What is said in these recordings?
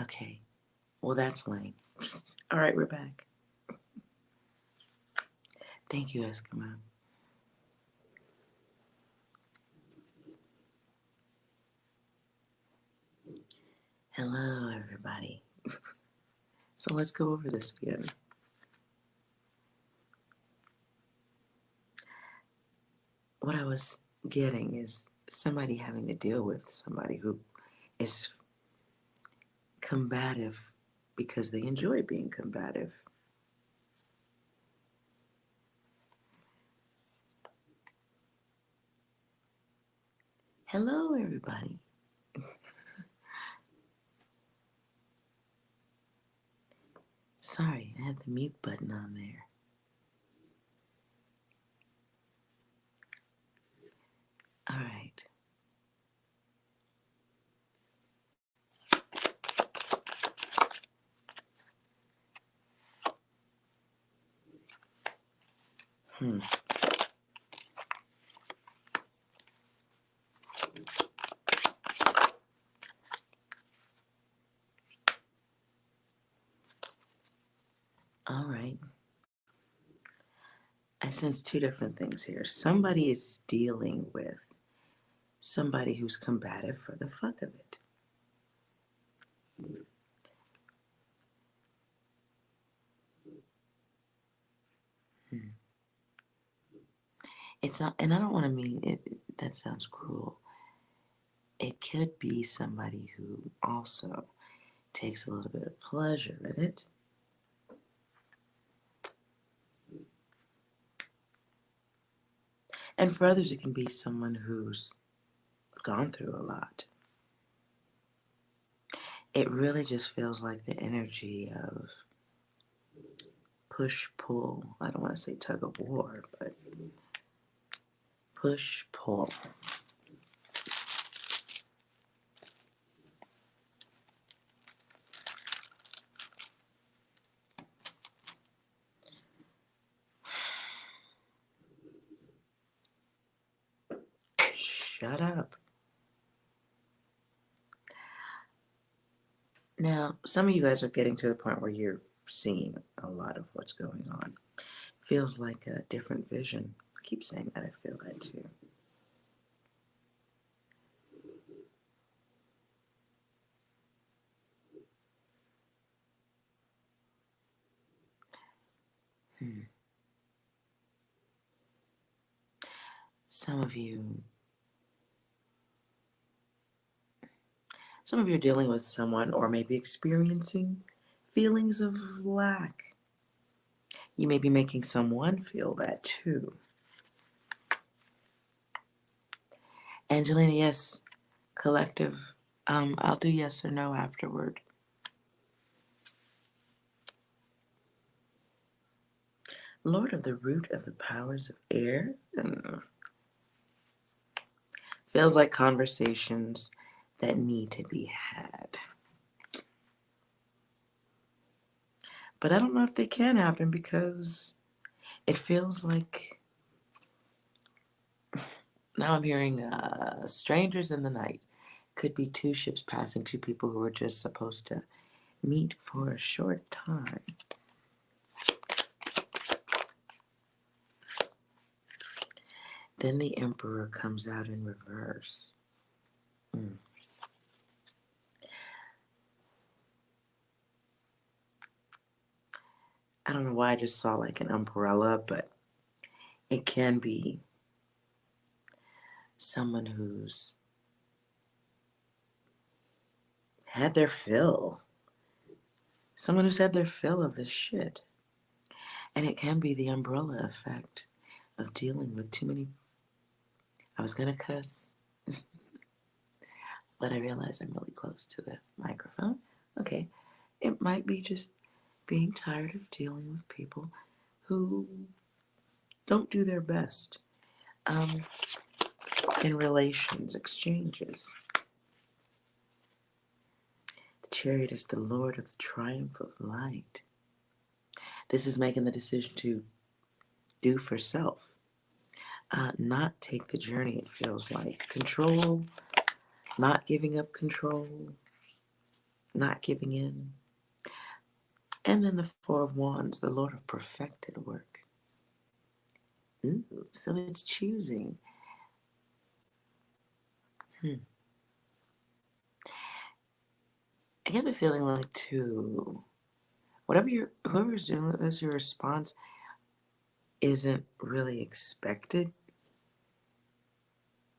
Okay. Well, that's lame. All right, we're back. Thank you, Eskimo. Hello, everybody. So let's go over this again. What I was getting is somebody having to deal with somebody who is combative because they enjoy being combative. Hello, everybody. Sorry, I had the mute button on there. All right. Hmm. All right. I sense two different things here. Somebody is dealing with somebody who's combative for the fuck of it. Hmm. It's not, and I don't want to mean it, that sounds cruel. It could be somebody who also takes a little bit of pleasure in it. And for others, it can be someone who's gone through a lot. It really just feels like the energy of push pull. I don't want to say tug of war, but push pull. Shut up. Now, some of you guys are getting to the point where you're seeing a lot of what's going on. Feels like a different vision. I keep saying that, I feel that too. Hmm. Some of you are dealing with someone or maybe experiencing feelings of lack. You may be making someone feel that too. Angelina, yes, collective. I'll do yes or no afterward. Lord of the root of the powers of air. Feels like conversations that need to be had. But I don't know if they can happen because it feels like now I'm hearing strangers in the night. Could be two ships passing, two people who were just supposed to meet for a short time. Then the Emperor comes out in reverse. I don't know why I just saw like an umbrella, but it can be someone who's had their fill. Someone who's had their fill of this shit. And it can be the umbrella effect of dealing with too many. I was going to cuss, but I realize I'm really close to the microphone. Okay. It might be just being tired of dealing with people who don't do their best in relations, exchanges. The Chariot is the Lord of the triumph of light. This is making the decision to do for self, not take the journey, it feels like. Control, not giving up control. not giving in. And then the Four of Wands, the Lord of perfected work. Ooh, so it's choosing. I get the feeling like too, whoever's doing this, your response isn't really expected.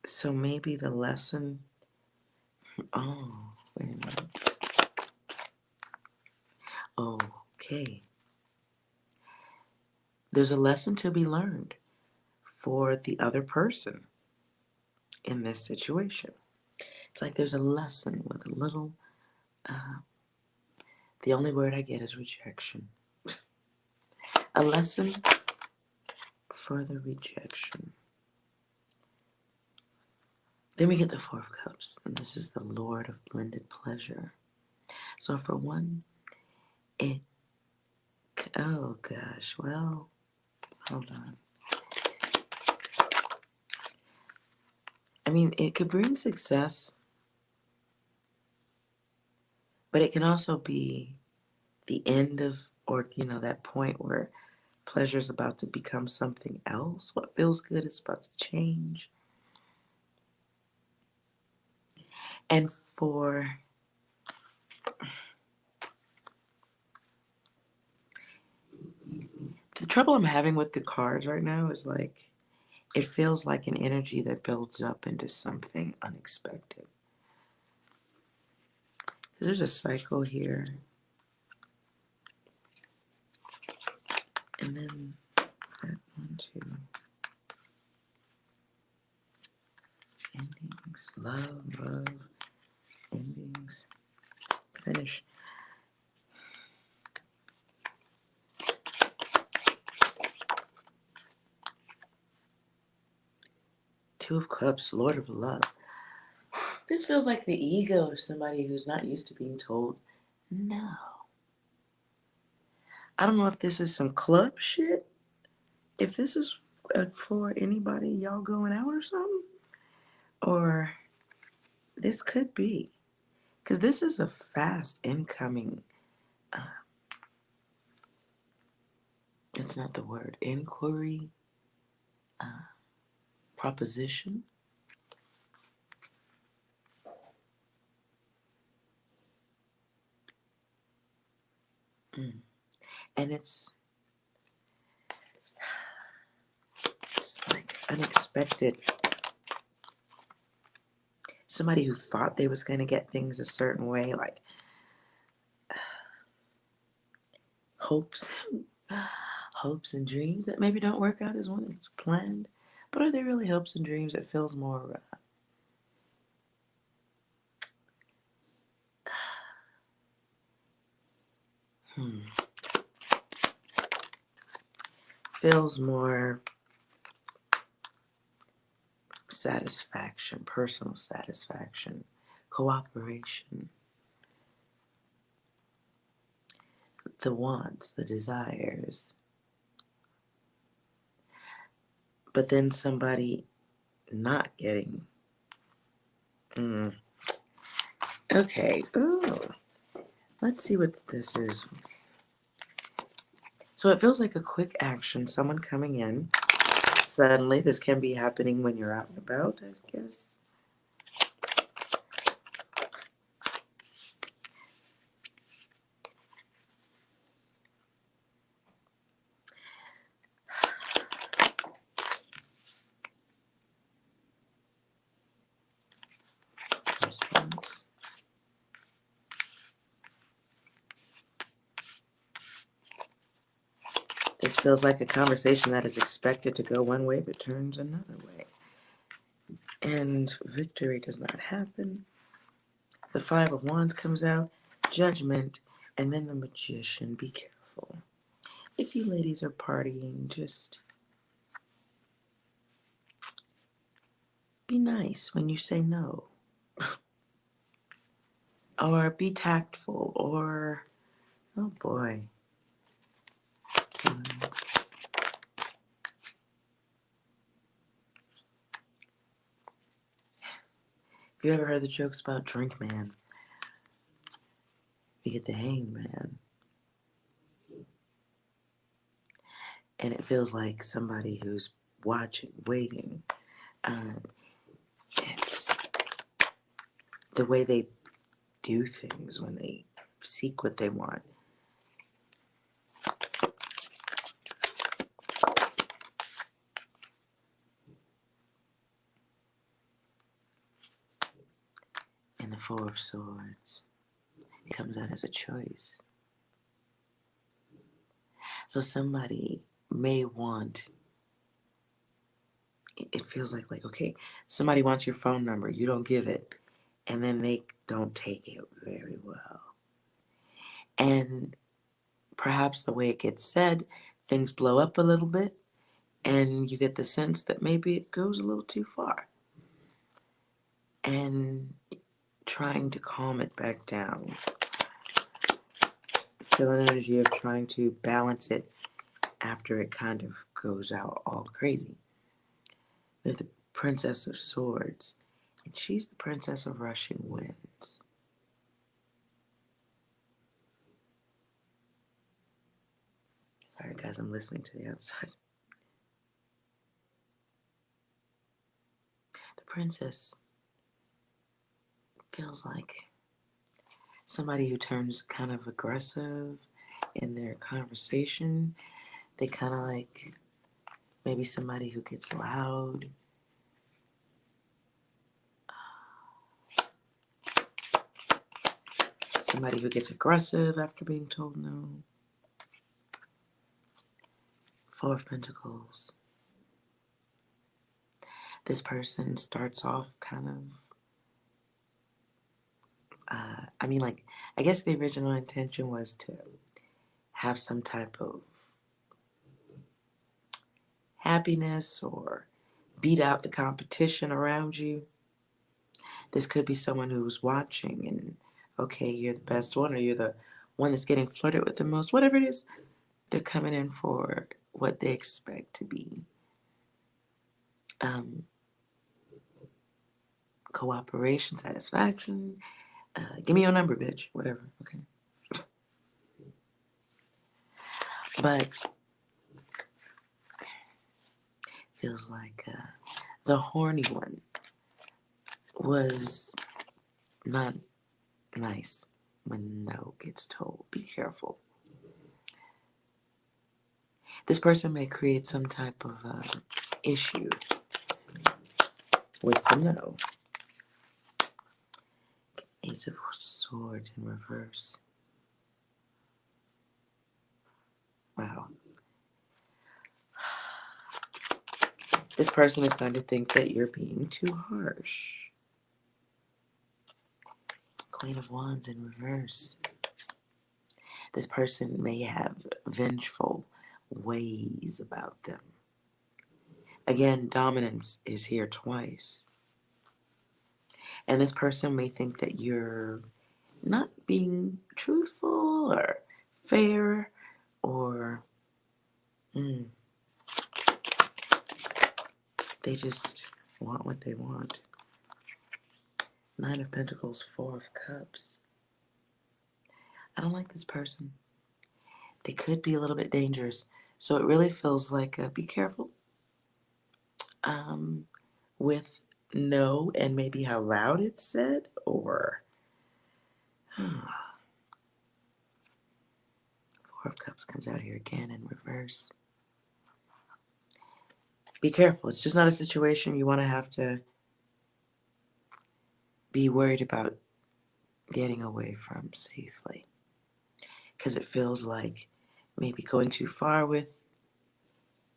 So maybe the lesson, oh, wait a minute. Okay. There's a lesson to be learned for the other person in this situation. It's like there's a lesson with a little, the only word I get is rejection. A lesson for the rejection. Then we get the Four of Cups, and this is the Lord of blended pleasure. So for one, oh gosh, well, hold on. I mean, it could bring success, but it can also be the end of, or, that point where pleasure is about to become something else. What feels good is about to change. And for the trouble I'm having with the cards right now is like, it feels like an energy that builds up into something unexpected. There's a cycle here. And then that one, two. Endings, love, endings, finish. Two of Cups, Lord of Love. This feels like the ego of somebody who's not used to being told no. I don't know if this is some club shit. If this is for anybody, y'all going out or something. Or this could be. Because this is a fast incoming. It's not the word. Inquiry. Proposition. And it's like unexpected. Somebody who thought they was going to get things a certain way, like hopes and dreams that maybe don't work out as one is planned. But are they really hopes and dreams? It feels more feels more satisfaction, personal satisfaction, cooperation, the wants, the desires. But then somebody not getting. Okay. Ooh. Let's see what this is. So it feels like a quick action, someone coming in. Suddenly, this can be happening when you're out and about, I guess. Response. This feels like a conversation that is expected to go one way but turns another way. And victory does not happen. The Five of Wands comes out, Judgment, and then the Magician. Be careful. If you ladies are partying, just be nice when you say no. Or be tactful, or, oh boy. Have you ever heard the jokes about Drink Man? You get the Hangman. And it feels like somebody who's watching, waiting. It's the way they do things when they seek what they want. And the Four of Swords, it comes out as a choice. So somebody may want, it feels like, okay, somebody wants your phone number, you don't give it, and then they don't take it very well. And perhaps the way it gets said, things blow up a little bit, and you get the sense that maybe it goes a little too far. And trying to calm it back down. Feel an energy of trying to balance it after it kind of goes out all crazy. We have the Princess of Swords, and she's the Princess of Rushing Winds. Sorry guys, I'm listening to the outside. The Princess feels like somebody who turns kind of aggressive in their conversation. They kind of like maybe somebody who gets loud. Somebody who gets aggressive after being told no. Four of Pentacles. This person starts off kind of, I guess the original intention was to have some type of happiness or beat out the competition around you. This could be someone who's watching and, okay, you're the best one, or you're the one that's getting flirted with the most, whatever it is, they're coming in for what they expect to be cooperation, satisfaction. Give me your number, bitch. Whatever. Okay. But feels like the horny one was not nice when no gets told. Be careful. This person may create some type of issue with the no. Ace of Swords in reverse. Wow. This person is going to think that you're being too harsh. Queen of Wands in reverse. This person may have vengeful ways about them. Again, dominance is here twice. And this person may think that you're not being truthful or fair or they just want what they want. Nine of Pentacles, Four of Cups. I don't like this person. They could be a little bit dangerous. So it really feels like be careful with no and maybe how loud it's said, or Four of Cups comes out here again in reverse. Be careful. It's just not a situation you want to have to be worried about getting away from safely. Because it feels like maybe going too far with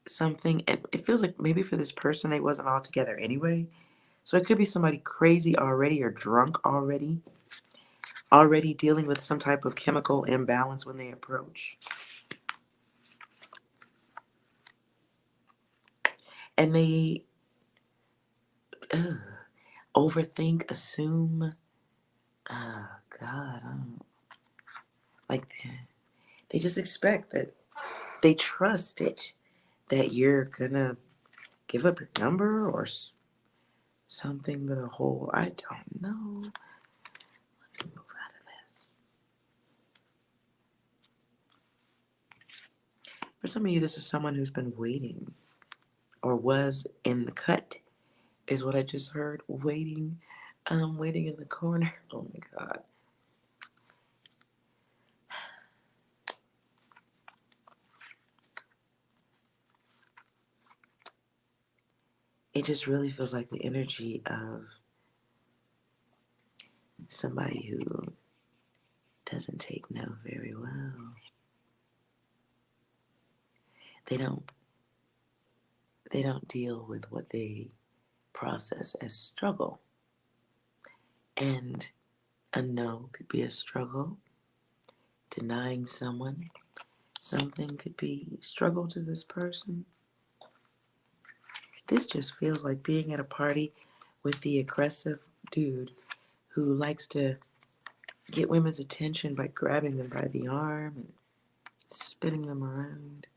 something. And it feels like maybe for this person, they wasn't all together anyway. So it could be somebody crazy already or drunk already dealing with some type of chemical imbalance when they approach. And they overthink, assume. Oh, God. They just expect that, they trust it, that you're going to give up your number or something with a whole, I don't know. Let me move out of this. For some of you, this is someone who's been waiting or was in the cut, is what I just heard. Waiting in the corner. Oh my God. It just really feels like the energy of somebody who doesn't take no very well. They don't deal with what they process as struggle. And a no could be a struggle. Denying someone something could be struggle to this person. This just feels like being at a party with the aggressive dude who likes to get women's attention by grabbing them by the arm and spinning them around.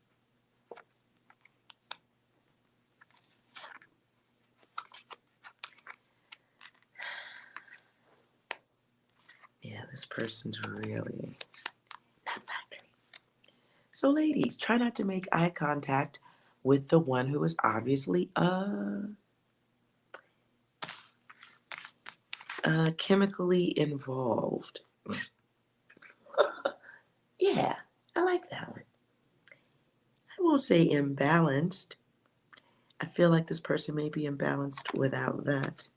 Yeah, this person's really not factory. So ladies, try not to make eye contact with the one who is obviously chemically involved. Yeah, I like that one. I won't say imbalanced. I feel like this person may be imbalanced without that.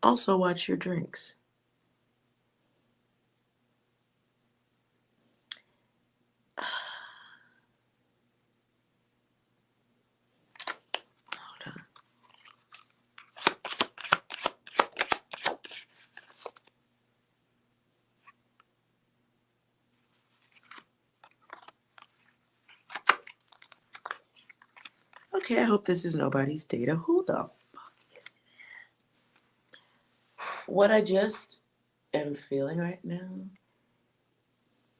Also watch your drinks. Hold on. Okay, I hope this is nobody's data. Who the fuck is this? What I just am feeling right now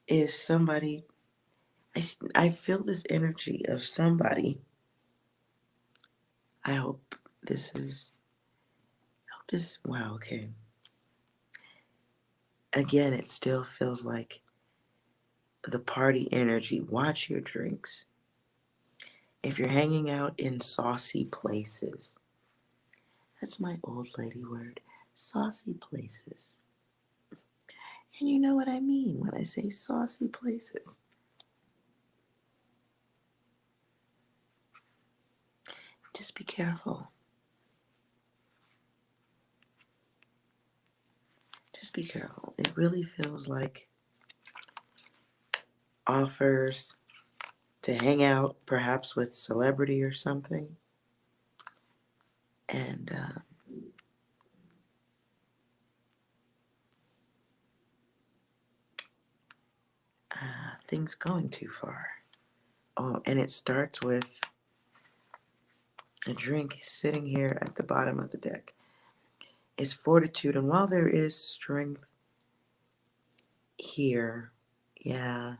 is somebody. I feel this energy of somebody. I hope this is. Wow, okay. Again, it still feels like the party energy. Watch your drinks. If you're hanging out in saucy places, that's my old lady word, saucy places. And you know what I mean when I say saucy places. Just be careful. Just be careful. It really feels like offers to hang out, perhaps with celebrity or something. And things going too far. Oh, and it starts with a drink sitting here at the bottom of the deck. Is fortitude, and while there is strength here, yeah,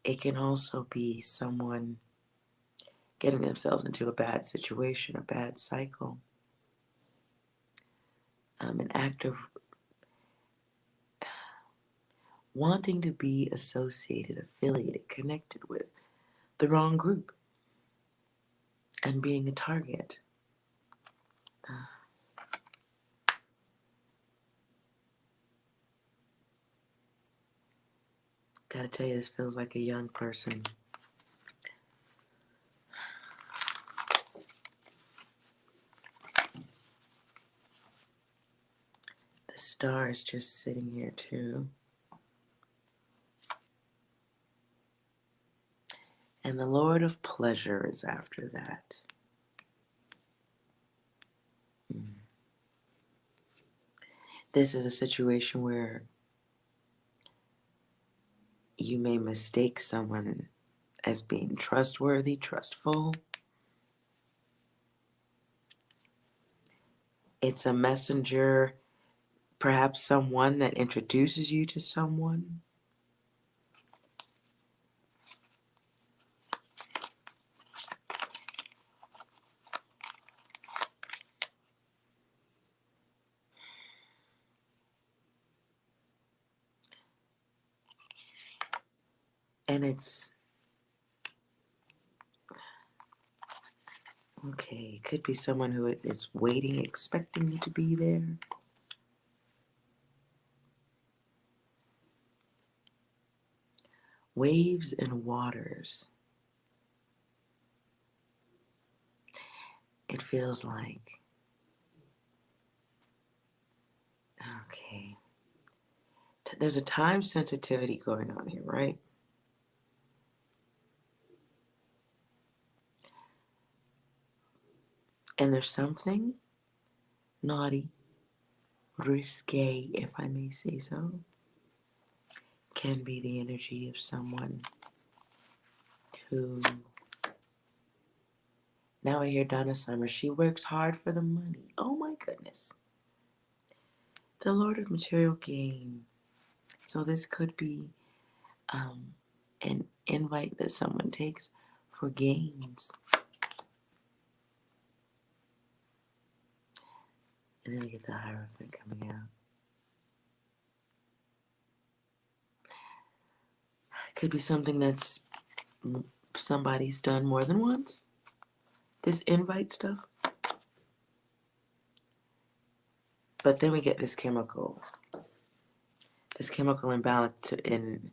it can also be someone getting themselves into a bad situation, a bad cycle, an act of wanting to be associated, affiliated, connected with the wrong group, and being a target. Gotta tell you, this feels like a young person. The star is just sitting here too. And the Lord of Pleasure is after that. This is a situation where you may mistake someone as being trustworthy, trustful. It's a messenger, perhaps someone that introduces you to someone. And it's, okay, it could be someone who is waiting, expecting you to be there. Waves and waters. It feels like, okay, there's a time sensitivity going on here, right? And there's something naughty, risque, if I may say so, can be the energy of someone who, now I hear Donna Summer, she works hard for the money. Oh my goodness. The Lord of Material Gain. So this could be an invite that someone takes for gains. And then we get the Hierophant coming out. Could be something that's somebody's done more than once. This invite stuff. But then we get this chemical imbalance in,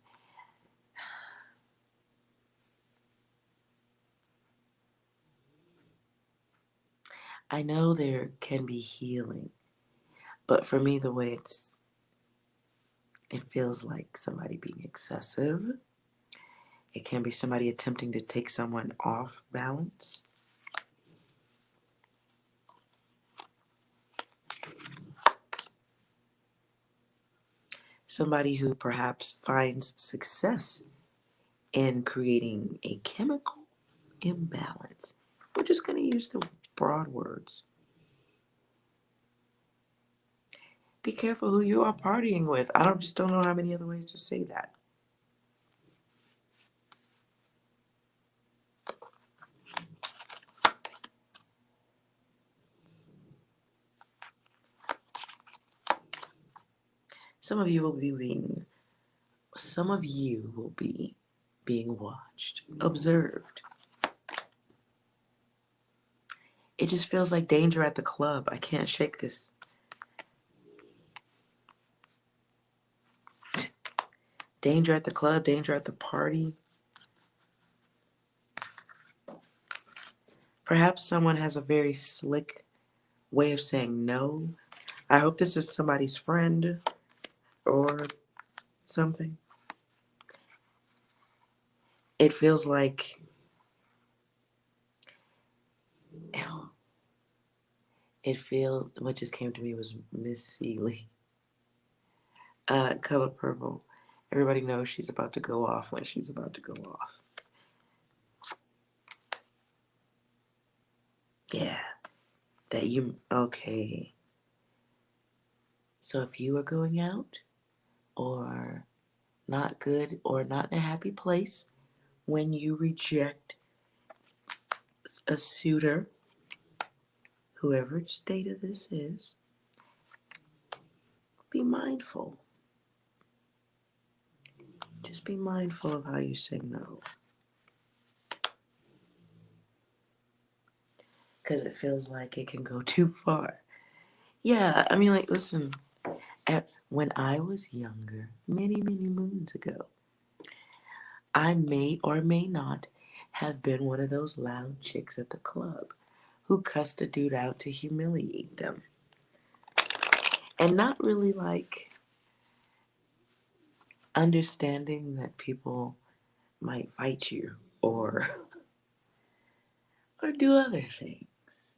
I know there can be healing, but for me the way it feels like somebody being excessive. It can be somebody attempting to take someone off balance. Somebody who perhaps finds success in creating a chemical imbalance. We're just going to use the broad words. Be careful who you are partying with. I just don't know how many other ways to say that. Some of you will be being watched, observed. It just feels like danger at the club. I can't shake this. Danger at the club, danger at the party. Perhaps someone has a very slick way of saying no. I hope this is somebody's friend or something. It feels like, what just came to me was Miss Seeley. Color Purple. Everybody knows she's about to go off when she's about to go off. Yeah. Okay. So if you are going out or not good or not in a happy place when you reject a suitor, whoever stated this is, be mindful. Just be mindful of how you say no. Because it feels like it can go too far. Yeah, I mean, like, listen, when I was younger, many, many moons ago, I may or may not have been one of those loud chicks at the club who cussed a dude out to humiliate them. And not really like understanding that people might fight you or do other things.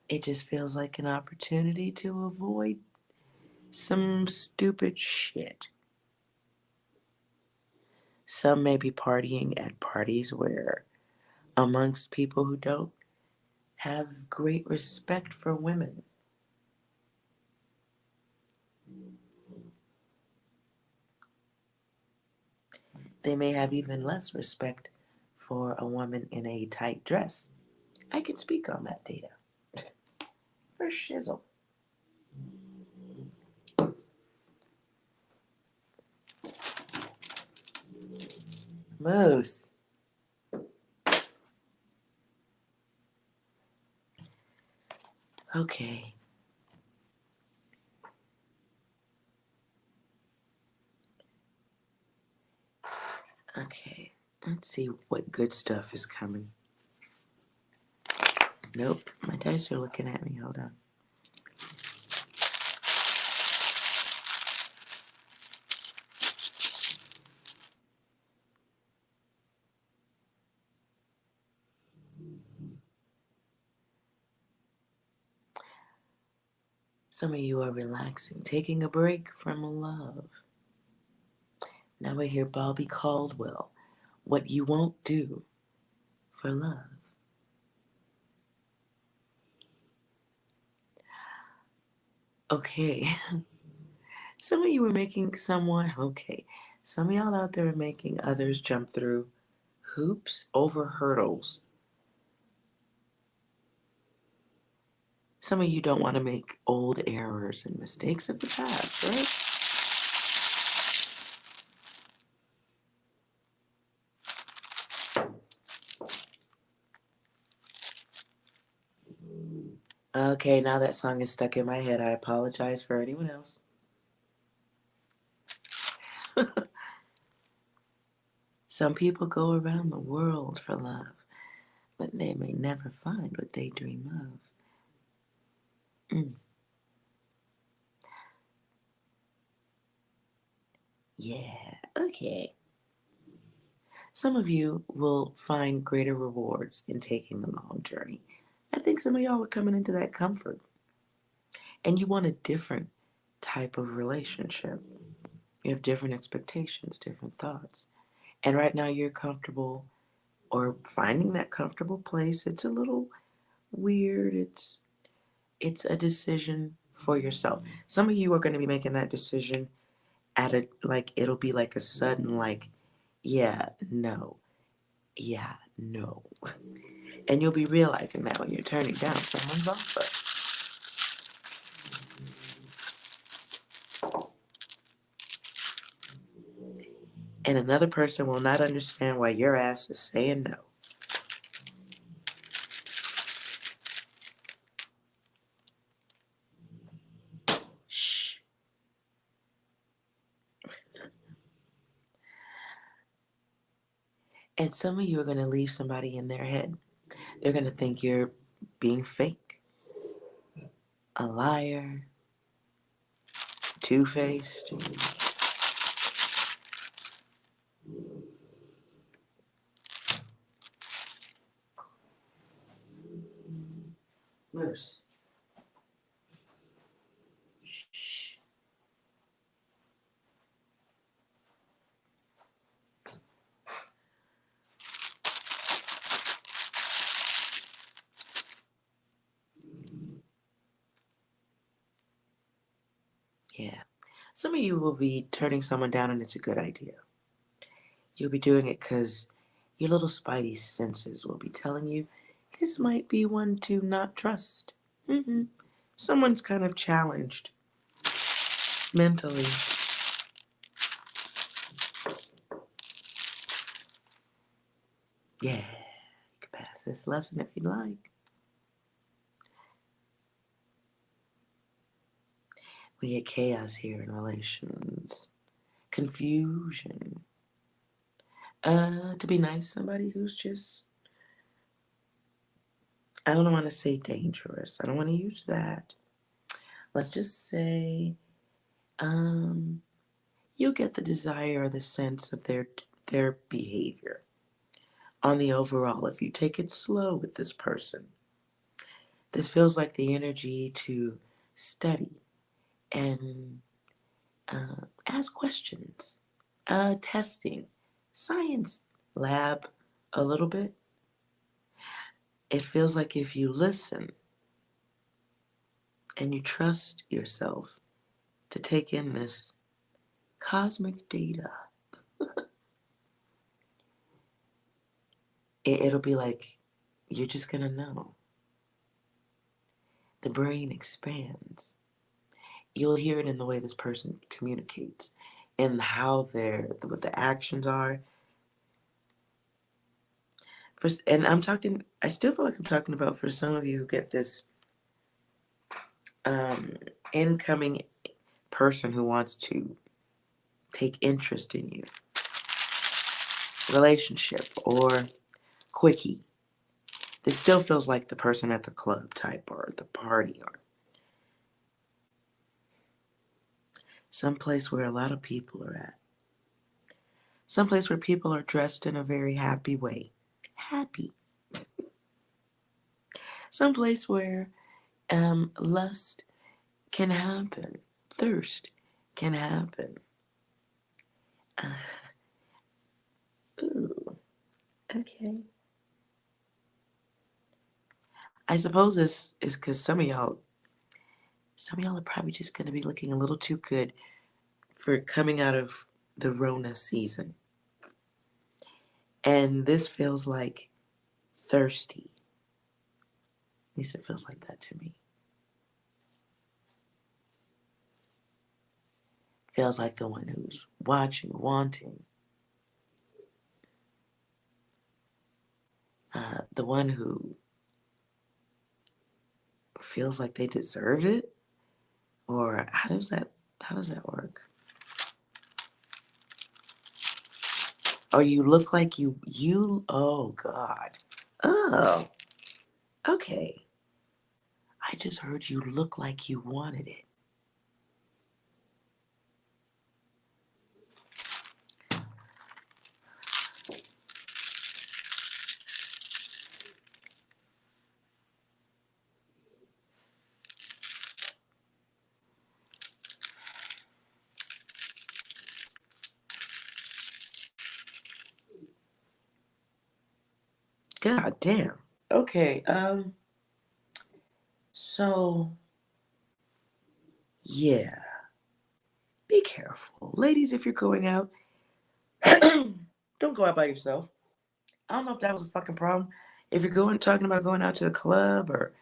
It just feels like an opportunity to avoid some stupid shit. Some may be partying at parties where, amongst people who don't have great respect for women, they may have even less respect for a woman in a tight dress. I can speak on that data. For shizzle. Moose. Okay. Okay. Let's see what good stuff is coming. Nope. My dice are looking at me. Hold on. Some of you are relaxing, taking a break from love. Now I hear Bobby Caldwell. What you won't do for love. Okay. Some of you are making someone, okay. Some of y'all out there are making others jump through hoops over hurdles. Some of you don't want to make old errors and mistakes of the past, right? Okay, now that song is stuck in my head. I apologize for anyone else. Some people go around the world for love, but they may never find what they dream of. Yeah, okay. Some of you will find greater rewards in taking the long journey. I think some of y'all are coming into that comfort. And you want a different type of relationship. You have different expectations, different thoughts. And right now you're comfortable or finding that comfortable place. It's a little weird. It's a decision for yourself. Some of you are going to be making that decision at a like it'll be like a sudden like yeah, no. Yeah, no. And you'll be realizing that when you're turning down someone's offer. And another person will not understand why your ass is saying no. Shh. And some of you are going to leave somebody in their head. They're going to think you're being fake, a liar, two-faced. Moose. Shh. Yeah. Some of you will be turning someone down and it's a good idea. You'll be doing it because your little spidey senses will be telling you this might be one to not trust. Someone's kind of challenged mentally. Yeah, you can pass this lesson if you'd like. We get chaos here in relations. Confusion. To be nice, somebody who's just, I don't want to say dangerous. I don't want to use that. Let's just say, you'll get the desire or the sense of their behavior. On the overall, if you take it slow with this person, this feels like the energy to study and ask questions, testing, science lab a little bit. It feels like if you listen and you trust yourself to take in this cosmic data, it'll be like you're just gonna know. The brain expands. You'll hear it in the way this person communicates and how what the actions are. And I'm talking, I still feel like I'm talking about for some of you who get this incoming person who wants to take interest in you, relationship or quickie. This still feels like the person at the club type or the party or someplace where a lot of people are at. Someplace where people are dressed in a very happy way. Happy. Someplace where lust can happen. Thirst can happen. Ooh, okay. I suppose this is because some of y'all are probably just going to be looking a little too good for coming out of the Rona season. And this feels like thirsty. At least it feels like that to me. Feels like the one who's watching, wanting. The one who feels like they deserve it. Or how does that work? Or you look like you, oh God. Oh, okay. I just heard you look like you wanted it. God damn. Okay, so yeah. Be careful. Ladies, if you're going out, don't go out by yourself. I don't know if that was a fucking problem. If you're talking about going out to the club, or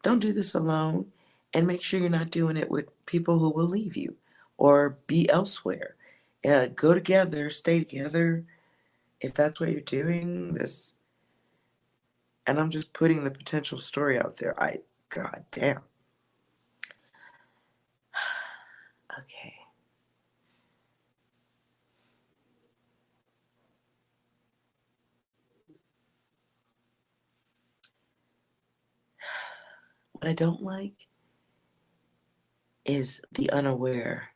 don't do this alone, and make sure you're not doing it with people who will leave you or be elsewhere. Go together, stay together, if that's what you're doing. This, and I'm just putting the potential story out there. God damn. Okay. What I don't like is the unaware,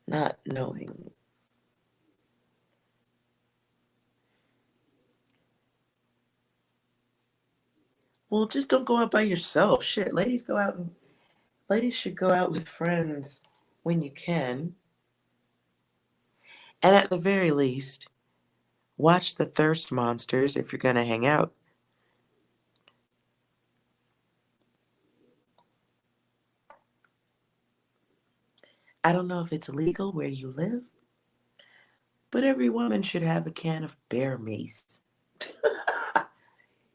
not knowing. Well, just don't go out by yourself. Shit, ladies should go out with friends when you can. And at the very least, watch the thirst monsters if you're gonna hang out. I don't know if it's legal where you live, but every woman should have a can of bear mace.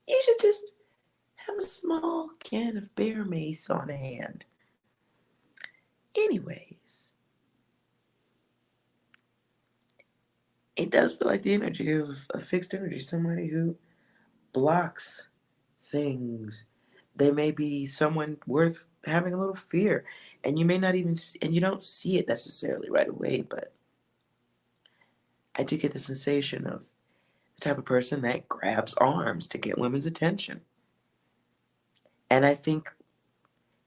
You should just have a small can of bear mace on hand. Anyways, it does feel like the energy of a fixed energy, somebody who blocks things. They may be someone worth having a little fear, and you may not even and you don't see it necessarily right away, but I do get the sensation of the type of person that grabs arms to get women's attention. And I think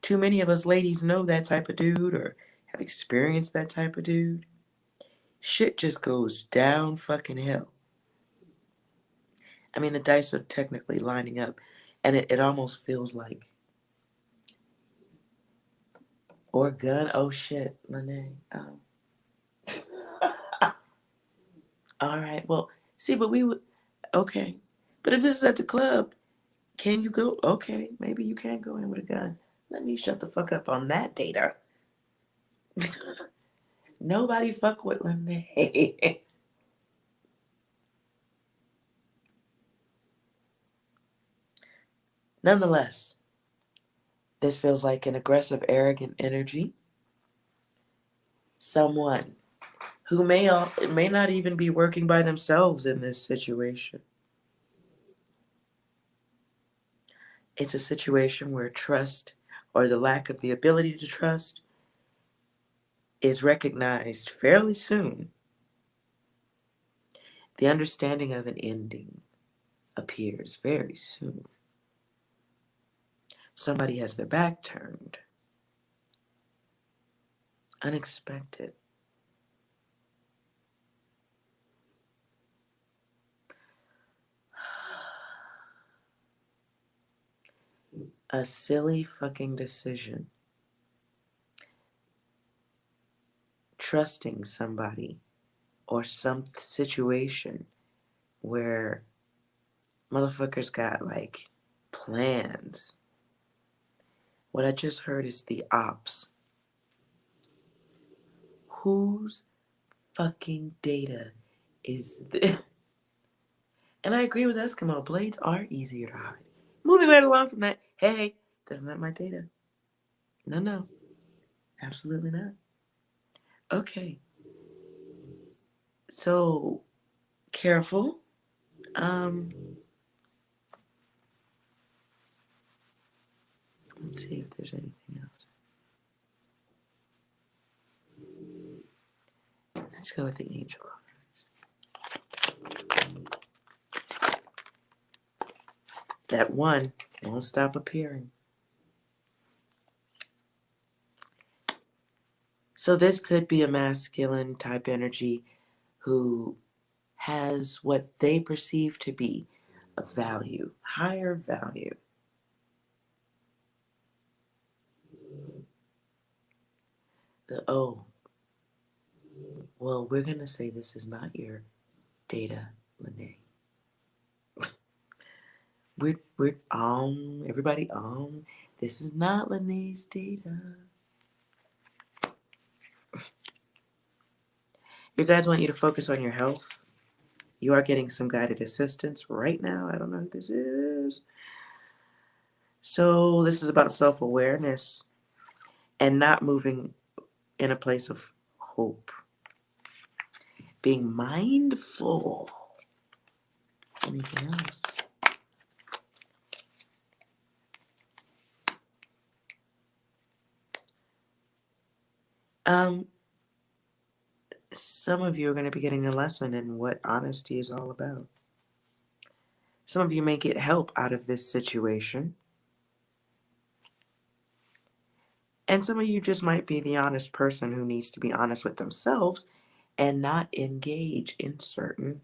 too many of us ladies know that type of dude or have experienced that type of dude. Shit just goes down fucking hill. I mean, the dice are technically lining up, and it almost feels like, or gun, oh shit, Lene. All right, well, see, but we would, okay. But if this is at the club, can you go? Okay, maybe you can go in with a gun. Let me shut the fuck up on that data. Nobody fuck with Lene. Nonetheless, this feels like an aggressive, arrogant energy. Someone who may not even be working by themselves in this situation. It's a situation where trust, or the lack of the ability to trust, is recognized fairly soon. The understanding of an ending appears very soon. Somebody has their back turned. Unexpected. A silly fucking decision. Trusting somebody or some situation where motherfuckers got like plans. What I just heard is the ops. Whose fucking data is this? And I agree with Eskimo. Blades are easier to hide. Moving right along from that. Hey, that's not my data. No, no. Absolutely not. Okay. So, careful. Let's see if there's anything else. Let's go with the angel cards. That one won't stop appearing. So this could be a masculine type energy who has what they perceive to be a value, higher value. Oh, well, we're going to say this is not your data, Lene. We're everybody this is not Lene's data. Your guides want you to focus on your health. You are getting some guided assistance right now. I don't know who this is. So this is about self-awareness and not moving in a place of hope. Being mindful. Anything else? Some of you are going to be getting a lesson in what honesty is all about. Some of you may get help out of this situation. And some of you just might be the honest person who needs to be honest with themselves and not engage in certain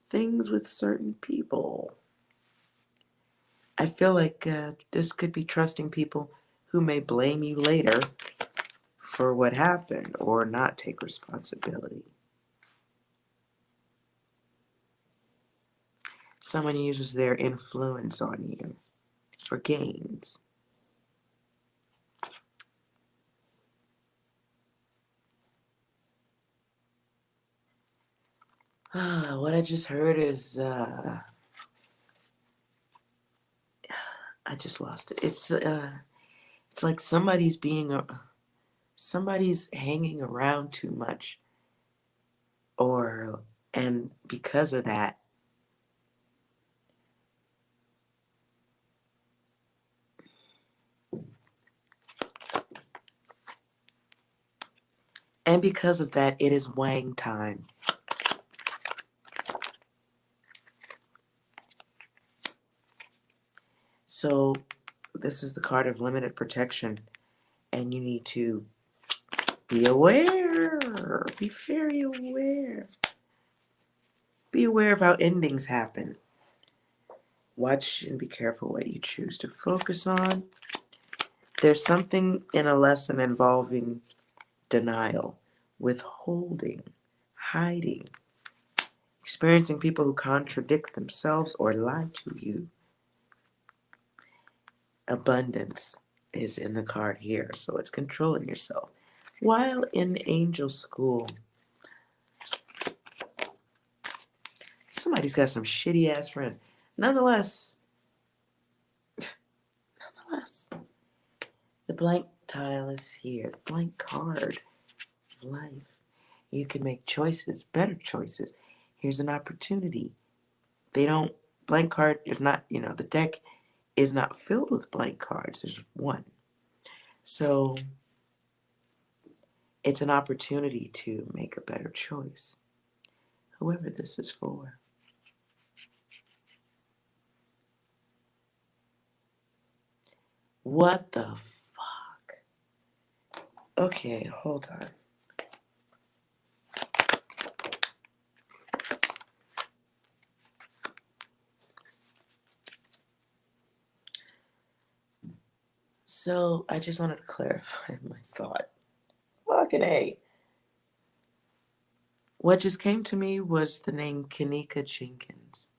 things with certain people. I feel like this could be trusting people who may blame you later for what happened or not take responsibility. Someone uses their influence on you for gains. What I just heard is, I just lost it. It's like somebody's hanging around too much, and because of that, it is Wang time. So this is the card of limited protection, and you need to be aware. Be very aware. Be aware of how endings happen. Watch and be careful what you choose to focus on. There's something in a lesson involving denial, withholding, hiding, experiencing people who contradict themselves or lie to you. Abundance is in the card here, so it's controlling yourself. While in angel school, somebody's got some shitty ass friends. Nonetheless, the blank tile is here, the blank card of life. You can make choices, better choices. Here's an opportunity. Blank card is not, the deck is not filled with blank cards. There's one. So it's an opportunity to make a better choice, whoever this is for. What the fuck? Okay, hold on. So I just wanted to clarify my thought. Fucking A. What just came to me was the name Kanika Jenkins.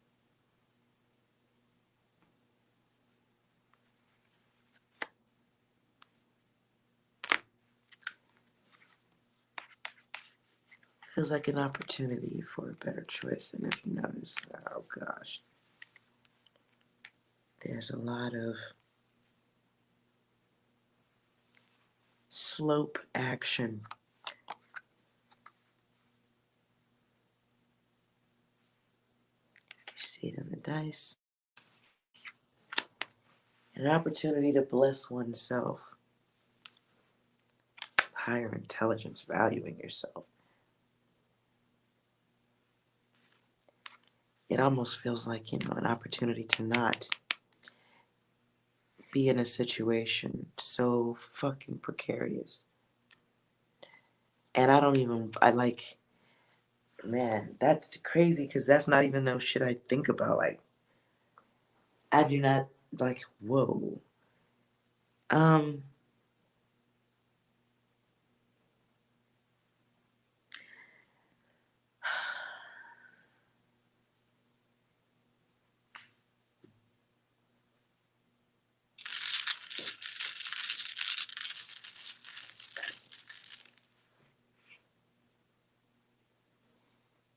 Feels like an opportunity for a better choice. And if you notice, oh gosh, there's a lot of slope action. You see it in the dice. An opportunity to bless oneself. Higher intelligence, valuing yourself. It almost feels like, an opportunity to not be in a situation so fucking precarious. And man, that's crazy because that's not even no shit I think about. Like, I do not, whoa.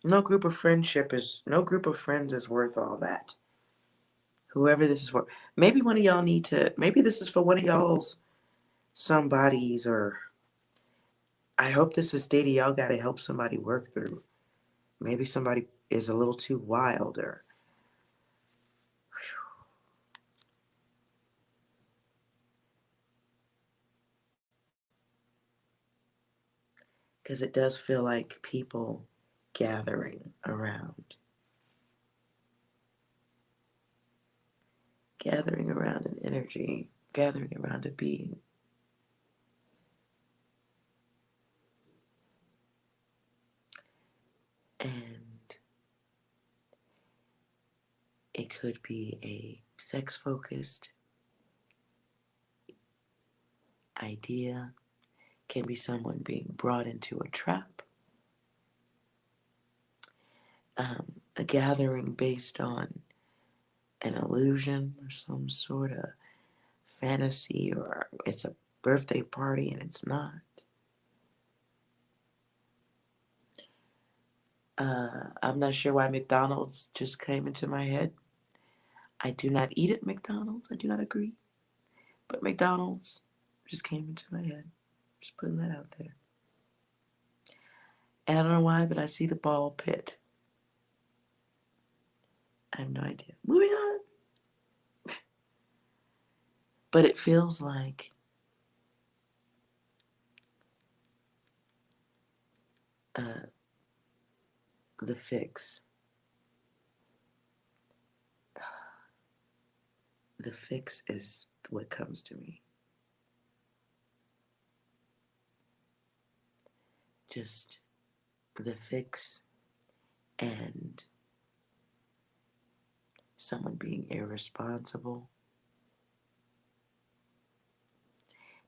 No group of friends is worth all that. Whoever this is for. Maybe one of y'all maybe this is for one of y'all's somebody's, or I hope this is data y'all gotta help somebody work through. Maybe somebody is a little too wild, or because it does feel like people gathering around an energy, gathering around a being. And it could be a sex-focused idea, can be someone being brought into a trap, a gathering based on an illusion or some sort of fantasy, or it's a birthday party and it's not. I'm not sure why McDonald's just came into my head. I do not eat at McDonald's. I do not agree. But McDonald's just came into my head. Just putting that out there. And I don't know why, but I see the ball pit. I have no idea. Moving on. But it feels like the fix. The fix is what comes to me. Just the fix and someone being irresponsible,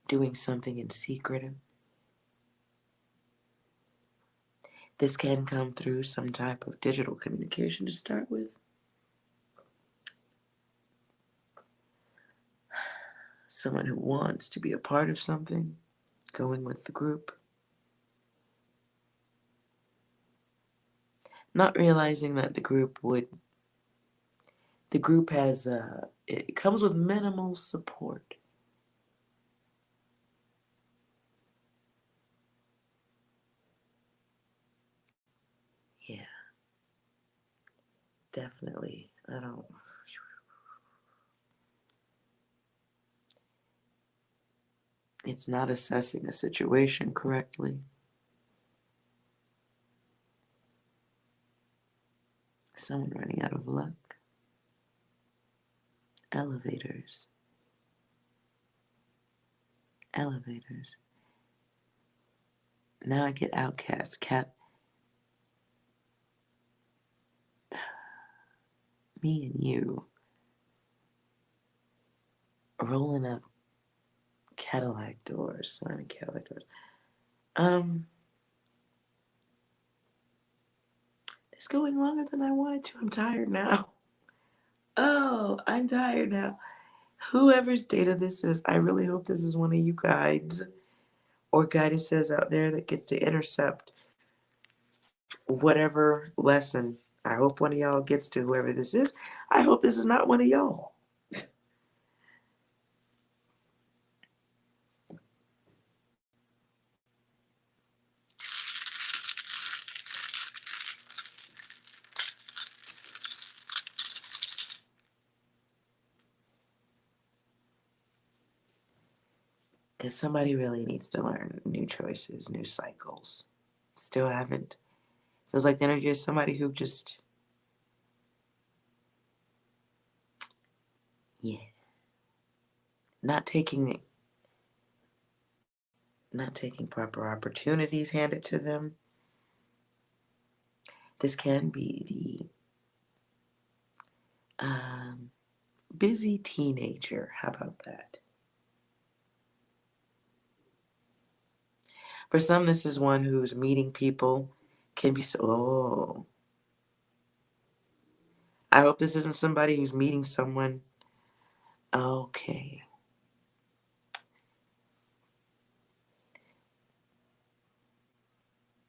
doing something in secret. This can come through some type of digital communication to start with. Someone who wants to be a part of something, going with the group. Not realizing that the group has, it comes with minimal support. Yeah, definitely. It's not assessing a situation correctly. Someone running out of luck. Elevators. Elevators. Now I get outcast. Cat. Me and you. Rolling up Cadillac doors. Slamming Cadillac doors. It's going longer than I wanted to. I'm tired now. Oh, I'm tired now. Whoever's data this is, I really hope this is one of you guides or guidesses out there that gets to intercept whatever lesson. I hope one of y'all gets to whoever this is. I hope this is not one of y'all. Because somebody really needs to learn new choices, new cycles. Still haven't. Feels like the energy is somebody who just, yeah, not taking proper opportunities handed to them. This can be the busy teenager. How about that? For some, this is one who's meeting people, can be so. Oh, I hope this isn't somebody who's meeting someone. Okay.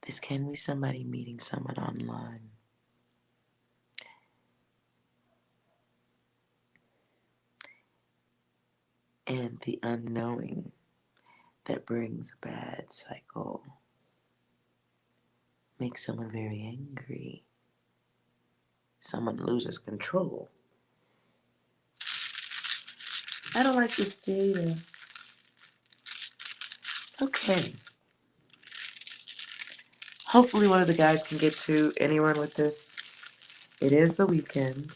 This can be somebody meeting someone online. And the unknowing that brings a bad cycle makes someone very angry. Someone loses control. I don't like this data. Okay. Hopefully one of the guys can get to anyone with this. It is the weekend.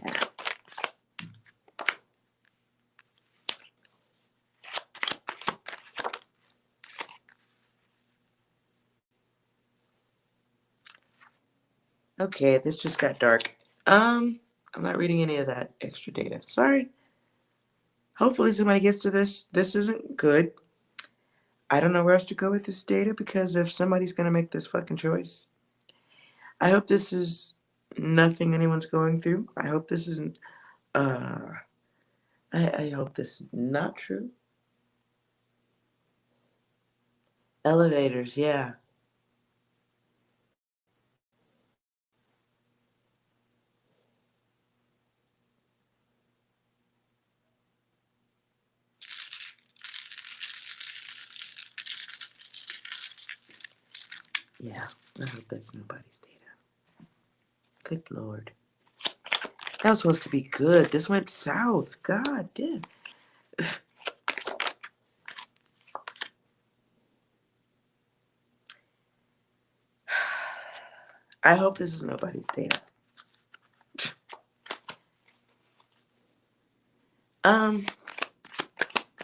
Yeah. Okay, this just got dark. I'm not reading any of that extra data. Sorry. Hopefully somebody gets to this. This isn't good. I don't know where else to go with this data because if somebody's gonna make this fucking choice, I hope this is nothing anyone's going through. I hope this isn't. I hope this is not true. Elevators, yeah. Yeah, I hope that's nobody's data. Good Lord. That was supposed to be good. This went south. God damn. I hope this is nobody's data.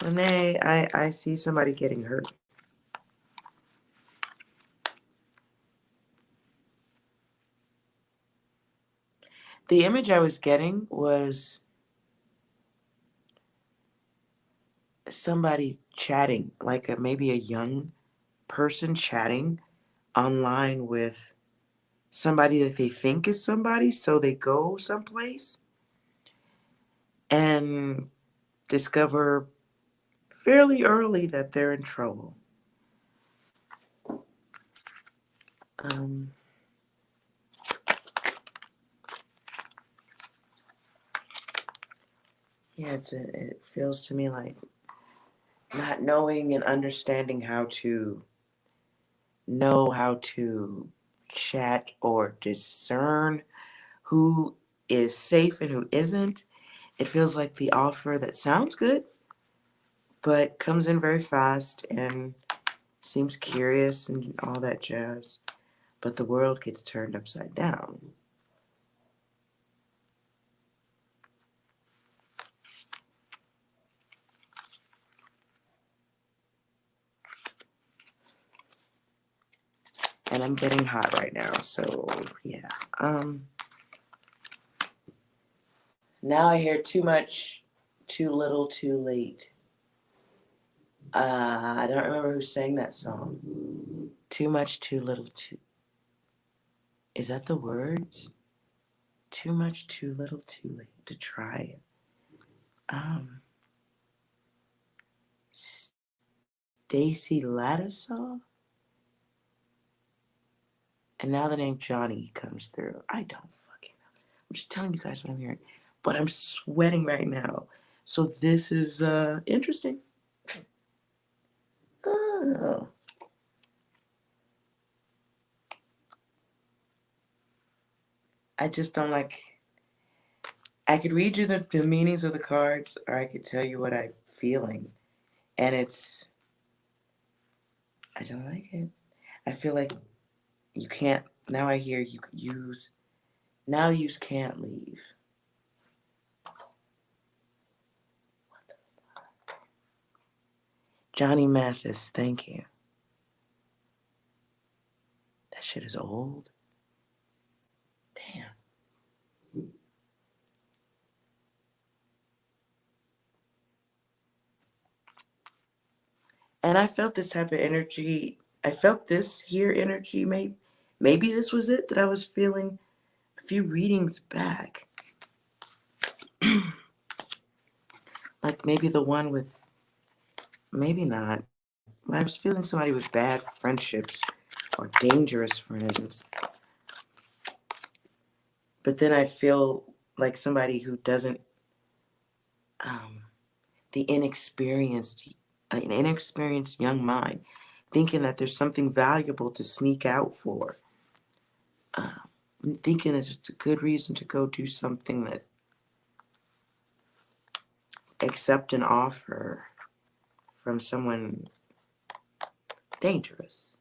Renee, I see somebody getting hurt. The image I was getting was somebody chatting, like maybe a young person chatting online with somebody that they think is somebody, so they go someplace and discover fairly early that they're in trouble. Um, yeah, it feels to me like not knowing and understanding how to chat or discern who is safe and who isn't. It feels like the offer that sounds good, but comes in very fast and seems curious and all that jazz. But the world gets turned upside down. And I'm getting hot right now, so yeah. Now I hear too much, too little, too late. I don't remember who sang that song. Too much, too little, too. Is that the words? Too much, too little, too late to try it. Stacy Ladisaw? And now the name Johnny comes through. I don't fucking know. I'm just telling you guys what I'm hearing. But I'm sweating right now. So this is interesting. Oh. I just don't like. I could read you the meanings of the cards, or I could tell you what I'm feeling. And it's. I don't like it. I feel like you can't. Now I hear you use. Now you can't leave. Johnny Mathis, thank you. That shit is old. Damn. And I felt this type of energy. I felt this here energy. Maybe this was it that I was feeling a few readings back. Like maybe the one with, maybe not. I was feeling somebody with bad friendships or dangerous friends. But then I feel like somebody who doesn't, the an inexperienced young mind, thinking that there's something valuable to sneak out for. Thinking it's just a good reason to go do something that accept an offer from someone dangerous.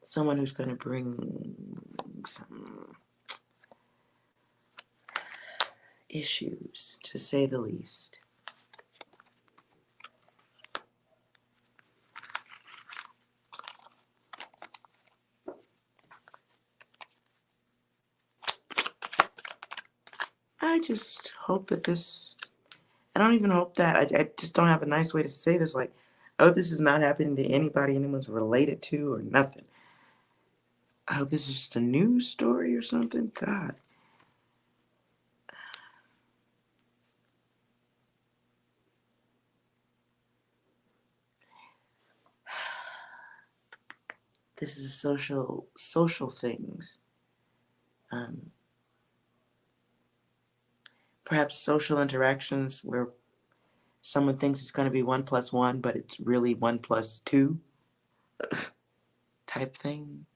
Someone who's going to bring some issues, to say the least. I just hope that this, I don't even hope that, I just don't have a nice way to say this. Like, I hope this is not happening to anybody anyone's related to or nothing. I hope this is just a news story or something. God. This is social things. Perhaps social interactions where someone thinks it's going to be 1 + 1, but it's really 1 + 2 type thing.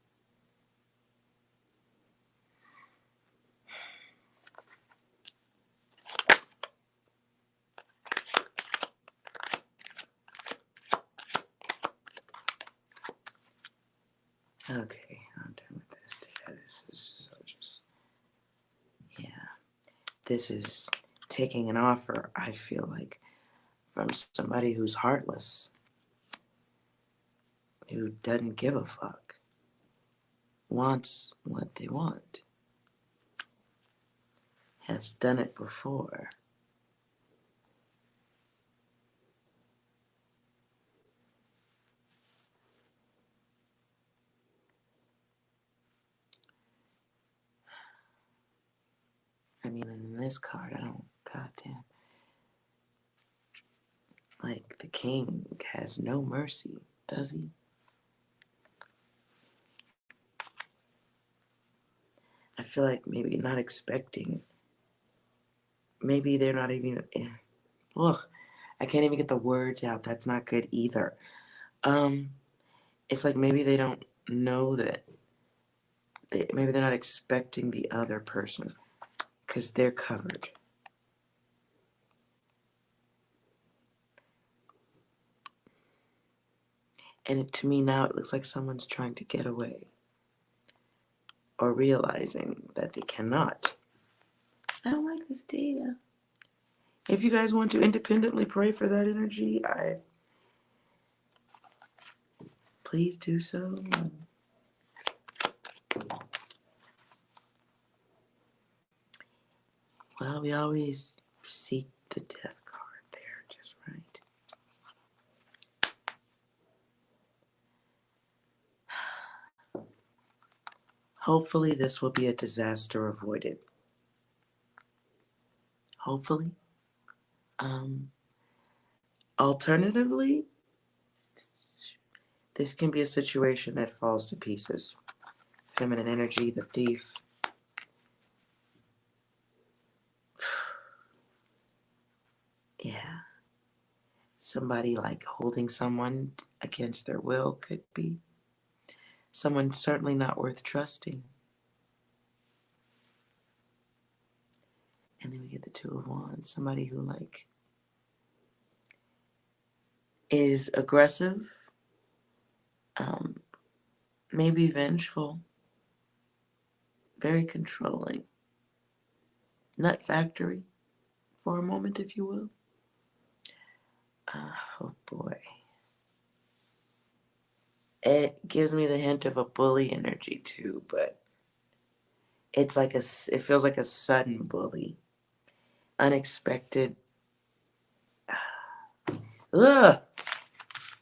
Okay, I'm done with this data. This is so just, yeah. This is taking an offer, I feel like, from somebody who's heartless, who doesn't give a fuck, wants what they want, has done it before. I mean, in this card, I don't, goddamn. Like, the king has no mercy, does he? I feel like maybe not expecting. Maybe they're not even. Ugh, I can't even get the words out. That's not good either. It's like maybe they don't know that. Maybe they're not expecting the other person because they're covered. And to me now, it looks like someone's trying to get away or realizing that they cannot. I don't like this data. If you guys want to independently pray for that energy, please do so. Well, we always seek the death card there, just right. Hopefully this will be a disaster avoided. Hopefully. Alternatively, this can be a situation that falls to pieces. Feminine energy, the thief. Yeah. Somebody like holding someone against their will could be. Someone certainly not worth trusting. And then we get the Two of Wands. Somebody who like is aggressive, maybe vengeful, very controlling. Nut factory for a moment, if you will. Oh boy. It gives me the hint of a bully energy too, but it's like it feels like a sudden bully. Unexpected. Ugh.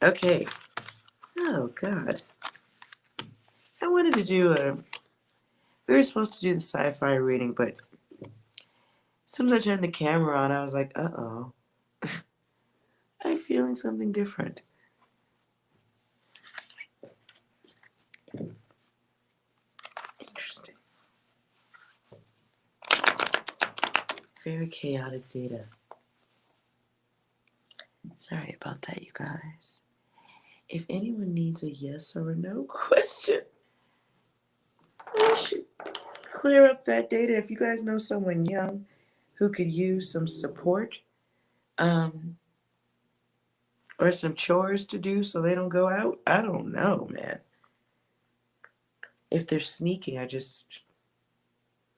Okay. Oh God. I wanted to do we were supposed to do the sci-fi reading, but as soon as I turned the camera on, I was like, uh-oh. I'm feeling something different. Interesting. Very chaotic data. Sorry about that, you guys. If anyone needs a yes or a no question, we should clear up that data. If you guys know someone young who could use some support, or some chores to do so they don't go out, I don't know, man. If they're sneaking, I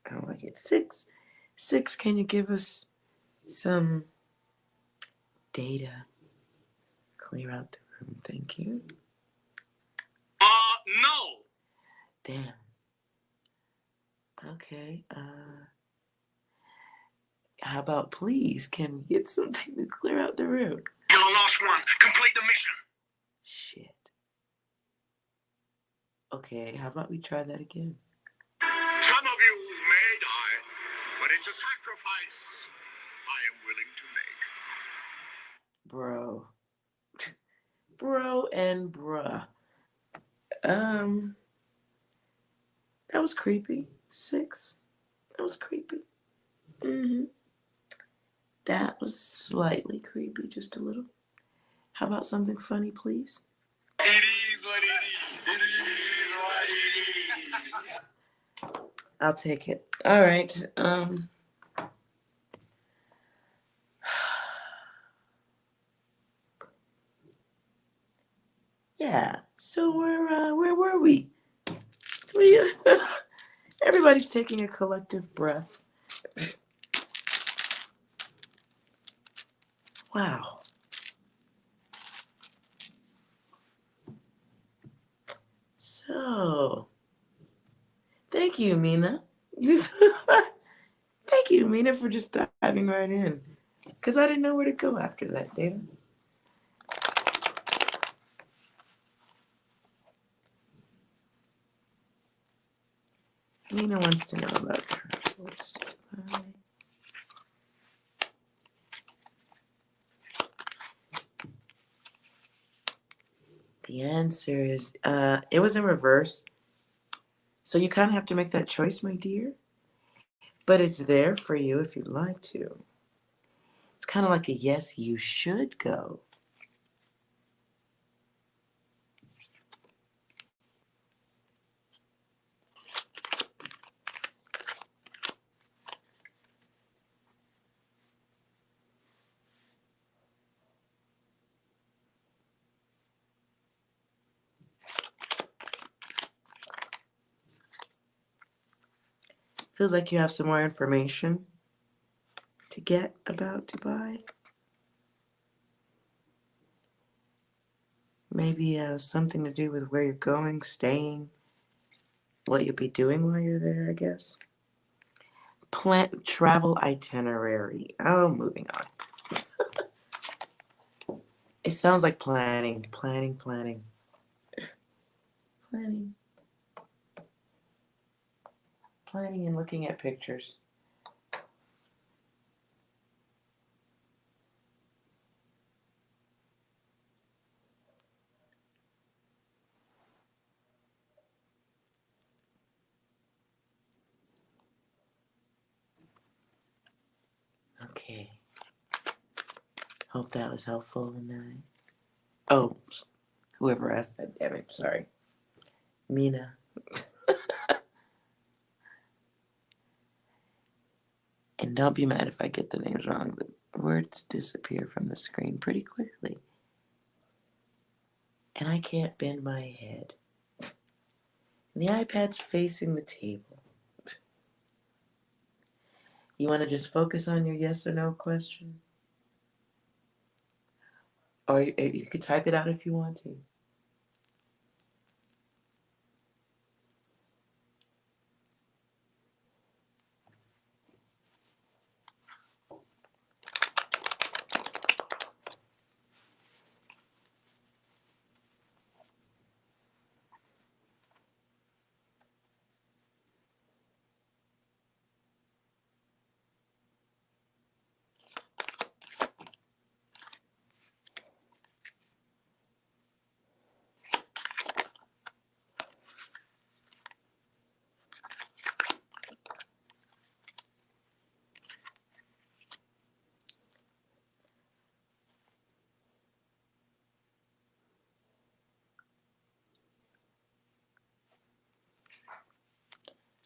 don't like it. Six, can you give us some data? Clear out the room, thank you. No. Damn. Okay, how about please, can we get something to clear out the room? You're the last one. Complete the mission. Shit. Okay, how about we try that again? Some of you may die, but it's a sacrifice I am willing to make. Bro. Bro and bruh. That was creepy. 6. That was creepy. That was slightly creepy, just a little. How about something funny, please? It is what it is. It is what it is. I'll take it. All right. Yeah. So where were we? Everybody's taking a collective breath. Wow. So, thank you, Mina. Thank you, Mina, for just diving right in. Because I didn't know where to go after that, Dana. Mina wants to know about her Psi Divine. The answer is, it was in reverse. So So you kind of have to make that choice, my dear. But it's there for you if you'd like to. It's kind of like a yes, you should go. Feels like you have some more information to get about Dubai. Maybe something to do with where you're going, staying, what you'll be doing while you're there, I guess. Plan travel itinerary. Oh, moving on. It sounds like planning. Planning. Planning and looking at pictures. Okay. Hope that was helpful. And oh, whoever asked that, damn it, sorry. Mina. And don't be mad if I get the names wrong. The words disappear from the screen pretty quickly. And I can't bend my head. And the iPad's facing the table. You want to just focus on your yes or no question? Or you could type it out if you want to.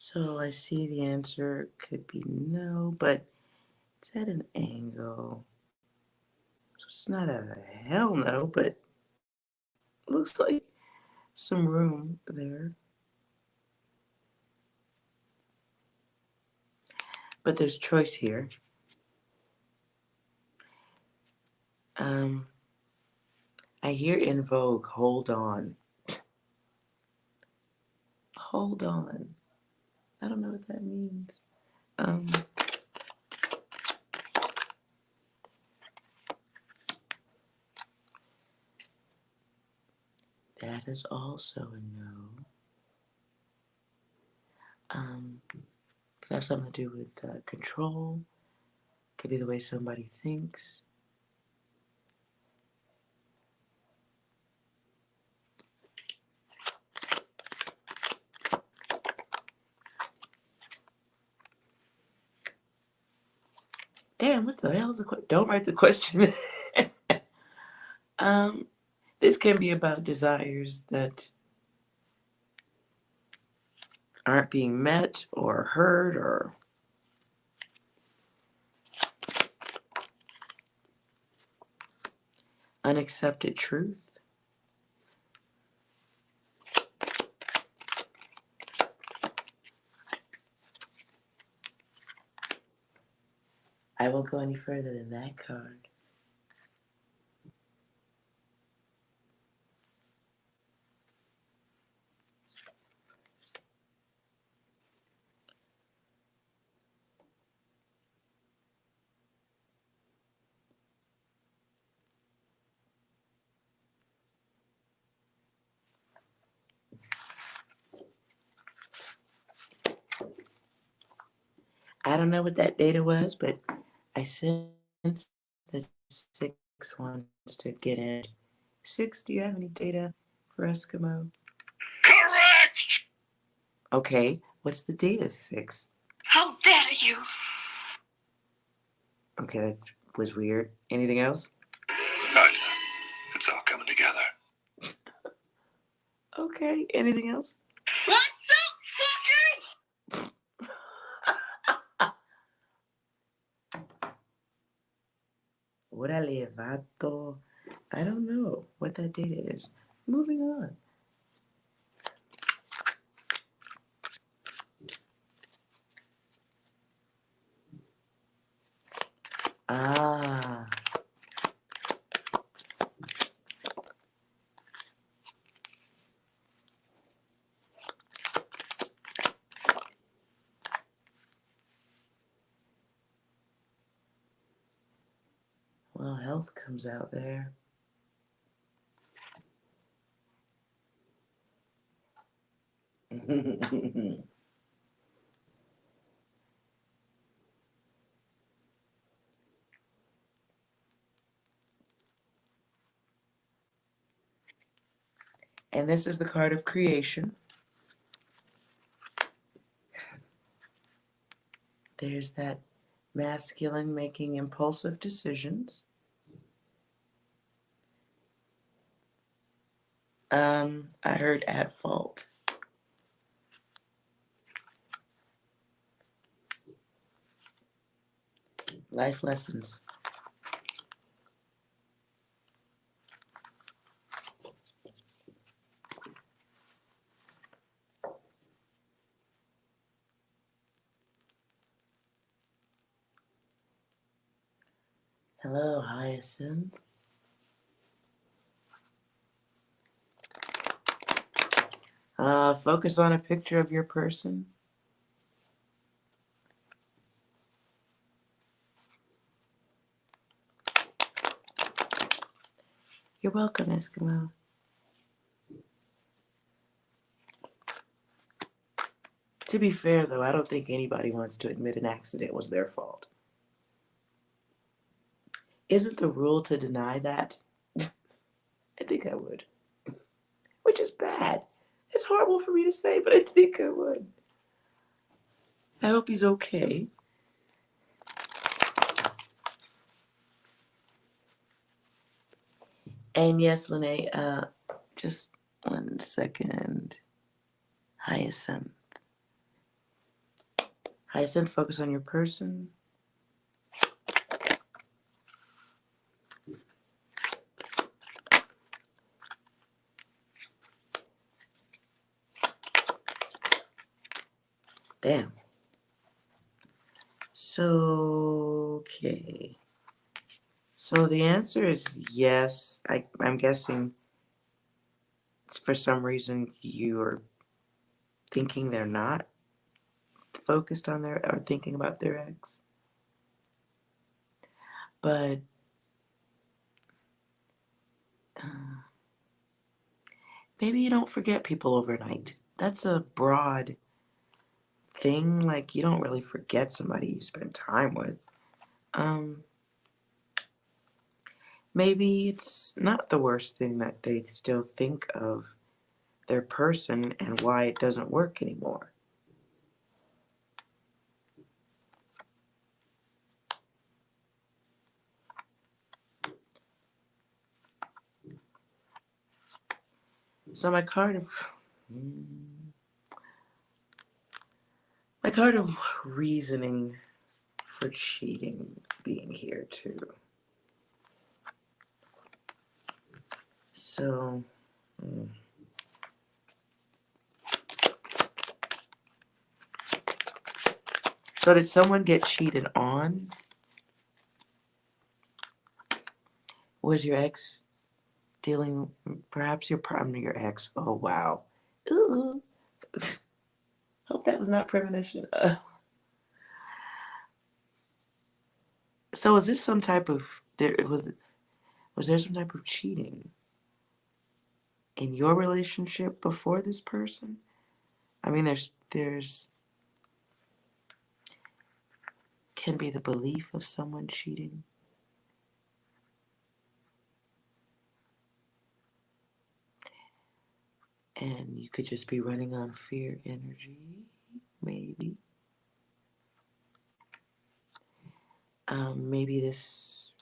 So I see the answer could be no, but it's at an angle. So it's not a hell no, but looks like some room there. But there's choice here. I hear in vogue, hold on. Hold on. I don't know what that means. That is also a no. Could have something to do with control. Could be the way somebody thinks. Damn, what the hell is the question? Don't write the question. This can be about desires that aren't being met or heard or unaccepted truth. I won't go any further than that card. I don't know what that data was, but I sense the 6 wants to get in. 6, do you have any data for Eskimo? Correct! Okay, what's the date of 6? How dare you? Okay, that was weird. Anything else? It's all coming together. Okay, anything else? What's up, fuckers? Ora levato. I don't know what that data is. Moving on. Ah. Well, health comes out there. And this is the card of creation. There's that masculine making impulsive decisions. I heard at fault. Life lessons. Hello, Hyacinth. Focus on a picture of your person. You're welcome, Eskimo. To be fair, though, I don't think anybody wants to admit an accident was their fault. Isn't the rule to deny that? I think I would. Which is bad. It's horrible for me to say, but I think I would. I hope he's okay. And yes, Lene, just 1 second. Hyacinth. Hyacinth, focus on your person. Damn. So, okay. So the answer is yes. I'm guessing for some reason you're thinking they're not focused on their or thinking about their ex. But maybe you don't forget people overnight. That's a broad thing. Like, you don't really forget somebody you spend time with. Maybe it's not the worst thing that they still think of their person and why it doesn't work anymore. So my card of reasoning for cheating being here too. So so did someone get cheated on? Was your ex dealing, perhaps your ex? Oh wow. Ooh. Hope that was not premonition. So is this some type of was there some type of cheating in your relationship before this person? I mean, there's can be the belief of someone cheating. And you could just be running on fear energy, maybe. Maybe this,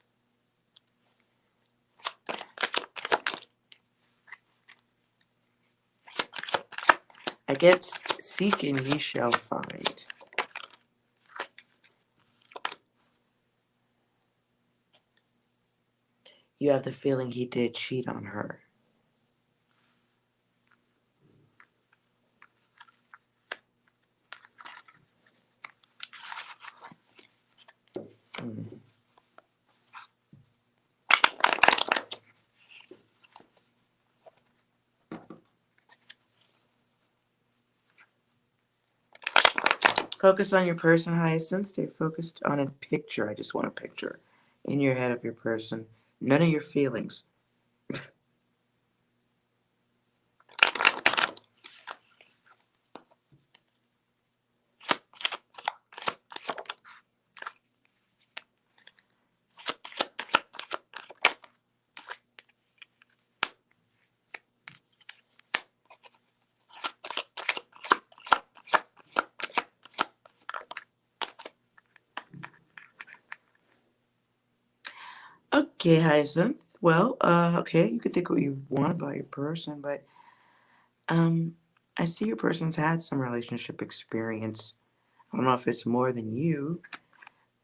I guess, seek and ye shall find. You have the feeling he did cheat on her. Mm. Focus on your person, Hyacinth. Stay focused on a picture. I just want a picture in your head of your person. None of your feelings. Okay, Hyacinth. Well, okay, you can think what you want about your person, but I see your person's had some relationship experience. I don't know if it's more than you,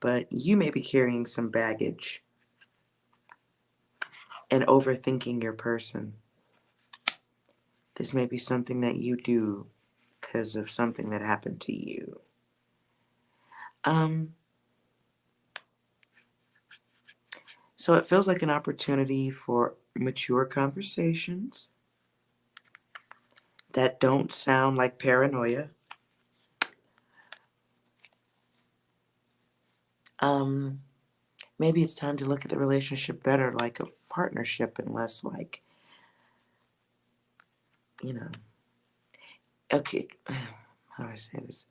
but you may be carrying some baggage and overthinking your person. This may be something that you do because of something that happened to you. So it feels like an opportunity for mature conversations that don't sound like paranoia. Maybe it's time to look at the relationship better like a partnership and less like, okay, how do I say this?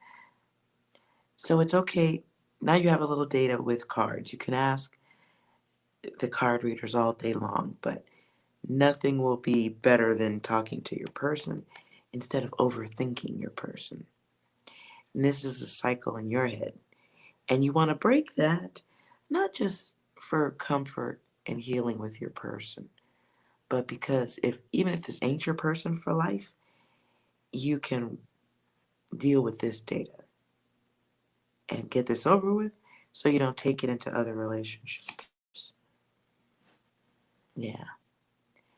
So it's okay. Now you have a little data with cards. You can ask the card readers all day long, but nothing will be better than talking to your person instead of overthinking your person. And this is a cycle in your head. And you want to break that, not just for comfort and healing with your person, but because even if this ain't your person for life, you can deal with this data and get this over with so you don't take it into other relationships. Yeah.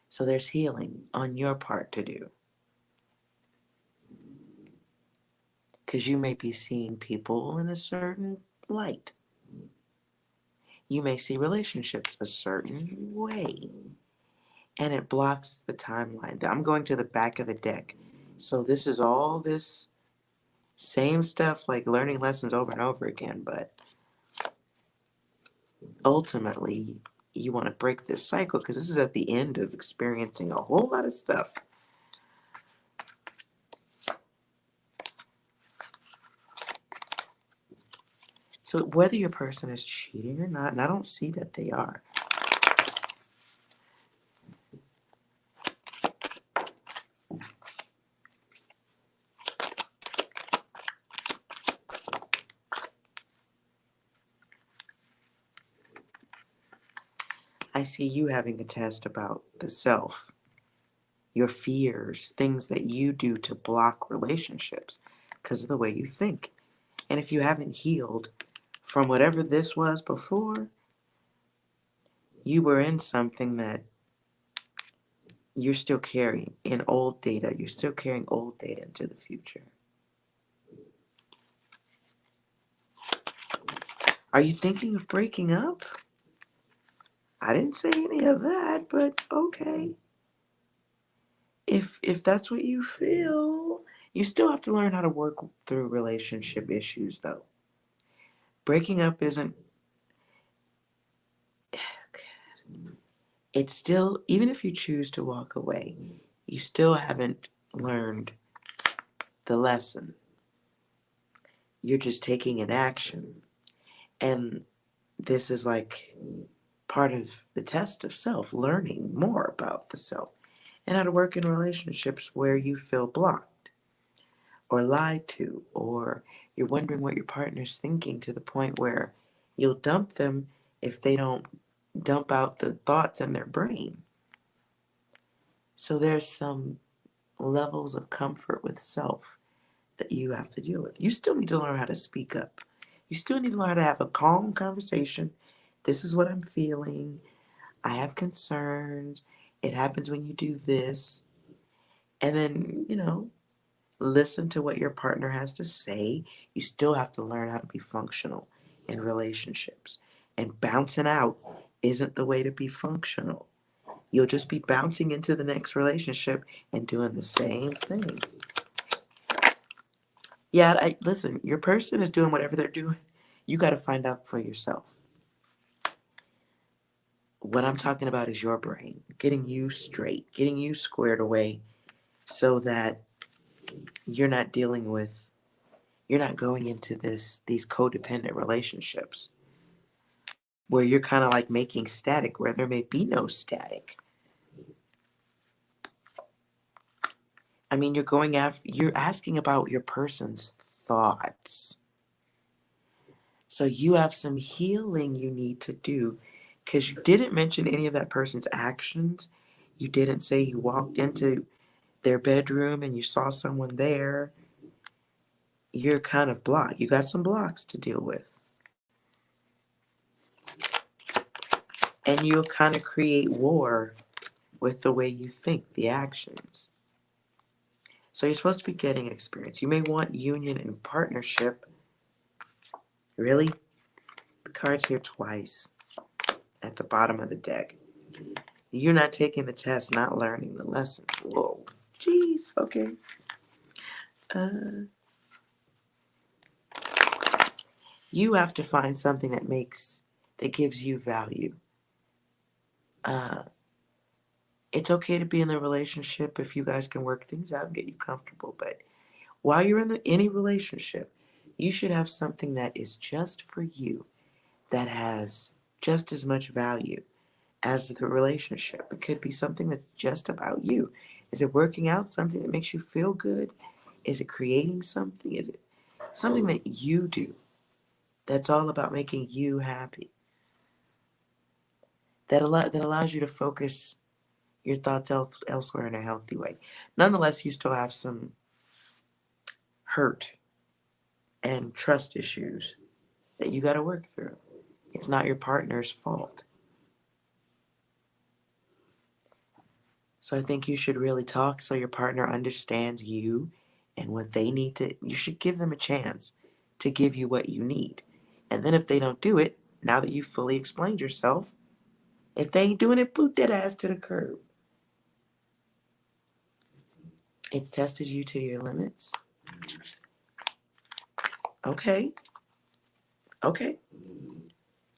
So there's healing on your part to do. Because you may be seeing people in a certain light. You may see relationships a certain way. And it blocks the timeline. I'm going to the back of the deck. So this is all this same stuff, like learning lessons over and over again, but ultimately you want to break this cycle because this is at the end of experiencing a whole lot of stuff. So whether your person is cheating or not, and I don't see that they are, I see you having a test about the self, your fears, things that you do to block relationships because of the way you think. And if you haven't healed from whatever this was before, you were in something that you're still carrying in old data. You're still carrying old data into the future. Are you thinking of breaking up? I didn't say any of that, but okay. If that's what you feel, you still have to learn how to work through relationship issues though. Breaking up isn't, it's still, even if you choose to walk away, you still haven't learned the lesson. You're just taking an action. And this is like part of the test of self, learning more about the self. and how to work in relationships where you feel blocked or lied to, or you're wondering what your partner's thinking to the point where you'll dump them if they don't dump out the thoughts in their brain. So there's some levels of comfort with self that you have to deal with. You still need to learn how to speak up. You still need to learn how to have a calm conversation. This is what I'm feeling. I have concerns. It happens when you do this. And then, listen to what your partner has to say. You still have to learn how to be functional in relationships. And bouncing out isn't the way to be functional. You'll just be bouncing into the next relationship and doing the same thing. Yeah, listen, your person is doing whatever they're doing. You got to find out for yourself. What I'm talking about is your brain, getting you straight, getting you squared away so that you're not going into these codependent relationships where you're kind of like making static where there may be no static. I mean, you're asking about your person's thoughts. So you have some healing you need to do because you didn't mention any of that person's actions. You didn't say you walked into their bedroom and you saw someone there. You're kind of blocked. You got some blocks to deal with. And you'll kind of create war with the way you think, the actions. So you're supposed to be getting experience. You may want union and partnership. Really? The card's here twice at the bottom of the deck. You're not taking the test, not learning the lesson. Whoa. Jeez. Okay. You have to find something that gives you value. It's okay to be in the relationship if you guys can work things out and get you comfortable. But while you're in any relationship, you should have something that is just for you, that has just as much value as the relationship. It could be something that's just about you. Is it working out something that makes you feel good? Is it creating something? Is it something that you do that's all about making you happy? That allows you to focus your thoughts elsewhere in a healthy way. Nonetheless, you still have some hurt and trust issues that you got to work through. It's not your partner's fault. So I think you should really talk so your partner understands you and what they need you should give them a chance to give you what you need. And then if they don't do it, now that you've fully explained yourself, if they ain't doing it, boot that ass to the curb. It's tested you to your limits. Okay.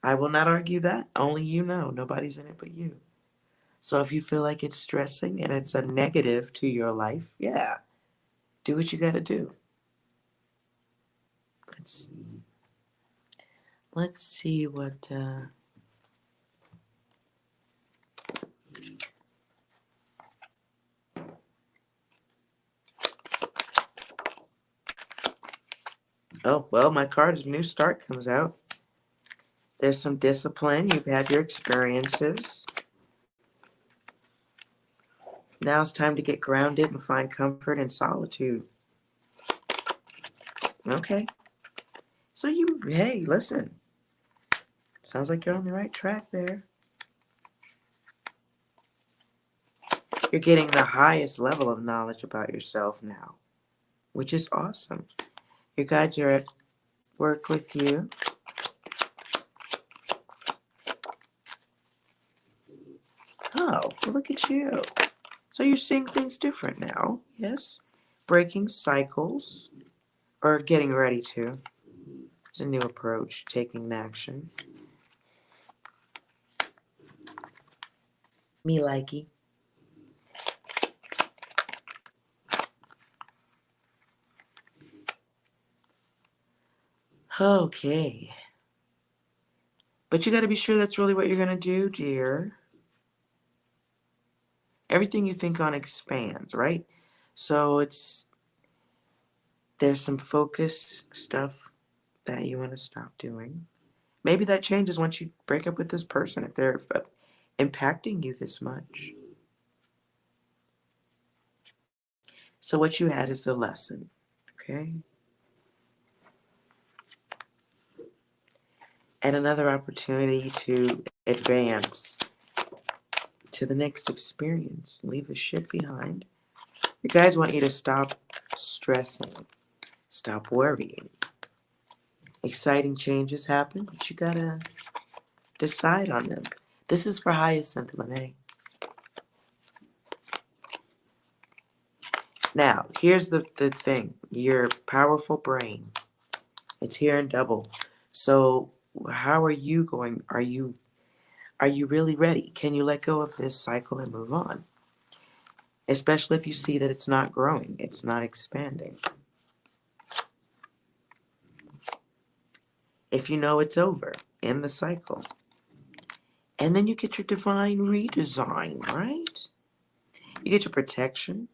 I will not argue that. Only you know. Nobody's in it but you. So if you feel like it's stressing and it's a negative to your life, yeah, do what you got to do. Let's see what... Oh, well, my card of New Start comes out. There's some discipline. You've had your experiences. Now it's time to get grounded and find comfort in solitude. Okay. So hey, listen. Sounds like you're on the right track there. You're getting the highest level of knowledge about yourself now, which is awesome. Your guides are at work with you. Oh, well, look at you. So you're seeing things different now, yes? Breaking cycles, or getting ready to. It's a new approach, taking action. Me likey. Okay. But you got to be sure that's really what you're going to do, dear. Everything you think on expands, right? So there's some focus stuff that you want to stop doing. Maybe that changes once you break up with this person if they're impacting you this much. So what you had is a lesson, okay? And another opportunity to advance to the next experience. Leave the shit behind. You guys want you to stop stressing, stop worrying. Exciting changes happen, but you gotta decide on them. This is for Hyacinth Lene. Now, here's the thing. Your powerful brain, it's here in double. So how are you going? Are you really ready? Can you let go of this cycle and move on? Especially if you see that it's not growing, it's not expanding. If you know it's over, end the cycle. And then you get your divine redesign, right? You get your protection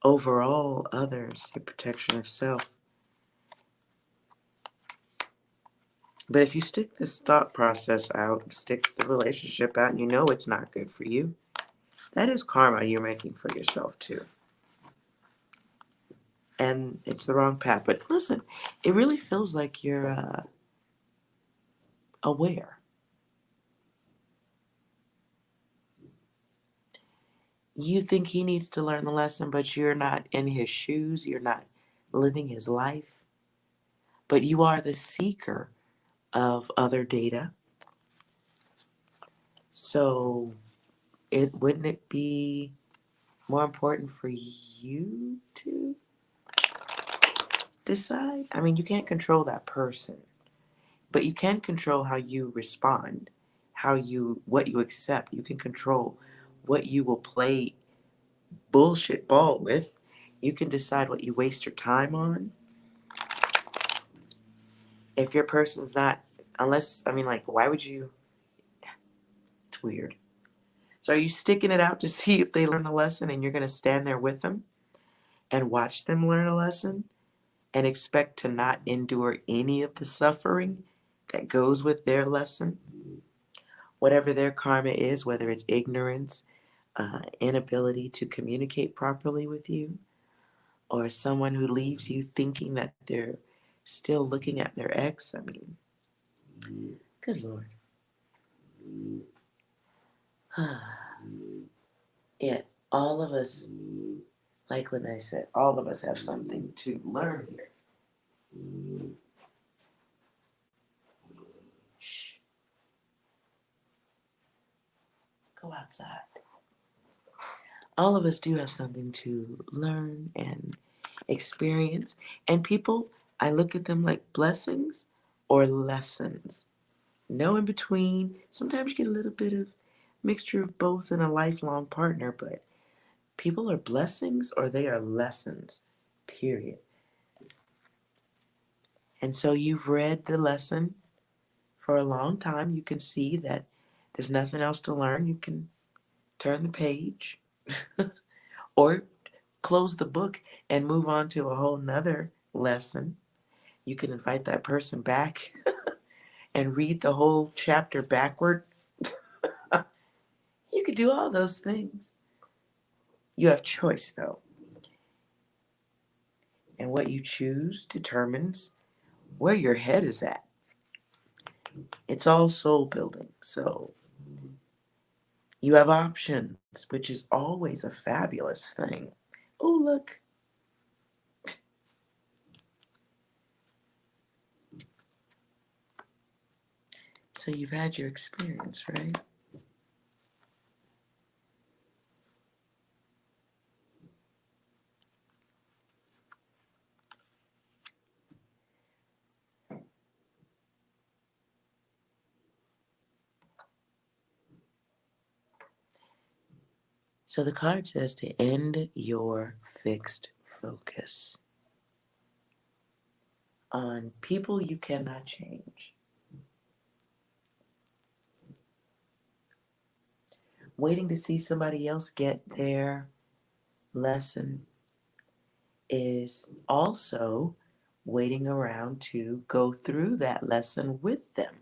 over all others, your protection of self. But if you stick this thought process out, stick the relationship out, and you know it's not good for you, that is karma you're making for yourself too. And it's the wrong path. But listen, it really feels like you're aware. You think he needs to learn the lesson, but you're not in his shoes. You're not living his life. But you are the seeker of other data. So wouldn't it be more important for you to decide? I mean, you can't control that person, but you can control how you respond, what you accept. You can control what you will play bullshit ball with. You can decide what you waste your time on. If your person's not, unless, I mean, like, why would you? It's weird. So are you sticking it out to see if they learn a lesson and you're going to stand there with them and watch them learn a lesson and expect to not endure any of the suffering that goes with their lesson? Whatever their karma is, whether it's ignorance, inability to communicate properly with you, or someone who leaves you thinking that they're still looking at their ex. I mean, good Lord. Yeah, all of us, like Lene said, all of us have something to learn here. Shh. Go outside. All of us do have something to learn and experience. And people, I look at them like blessings or lessons. No in between. Sometimes you get a little bit of mixture of both in a lifelong partner, but people are blessings or they are lessons, period. And so you've read the lesson for a long time. You can see that there's nothing else to learn. You can turn the page or close the book and move on to a whole nother lesson. You can invite that person back and read the whole chapter backward. You could do all those things. You have choice though. And what you choose determines where your head is at. It's all soul building. So you have options, which is always a fabulous thing. Oh, look. So you've had your experience, right? So the card says to end your fixed focus on people you cannot change. Waiting to see somebody else get their lesson is also waiting around to go through that lesson with them.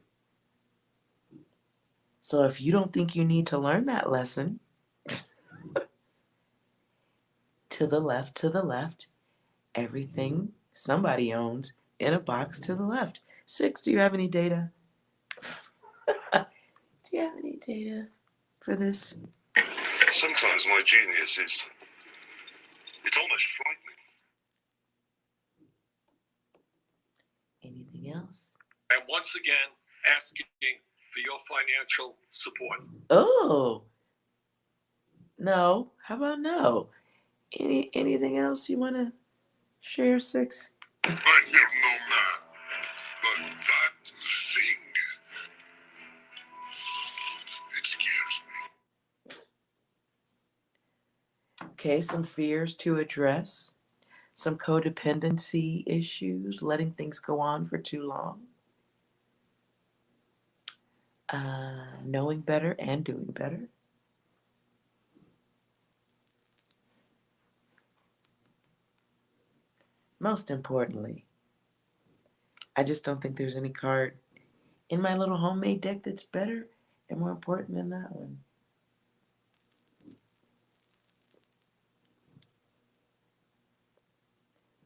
So if you don't think you need to learn that lesson, to the left, everything somebody owns in a box to the left. 6, do you have any data? Do you have any data for this? Sometimes my genius is... it's almost frightening. Anything else? And once again, asking for your financial support. Oh, no. How about no? Anything else you want to share, 6? I fear no man, but that thing. It scares me. Okay, some fears to address. Some codependency issues, letting things go on for too long. Knowing better and doing better. Most importantly, I just don't think there's any card in my little homemade deck that's better and more important than that one.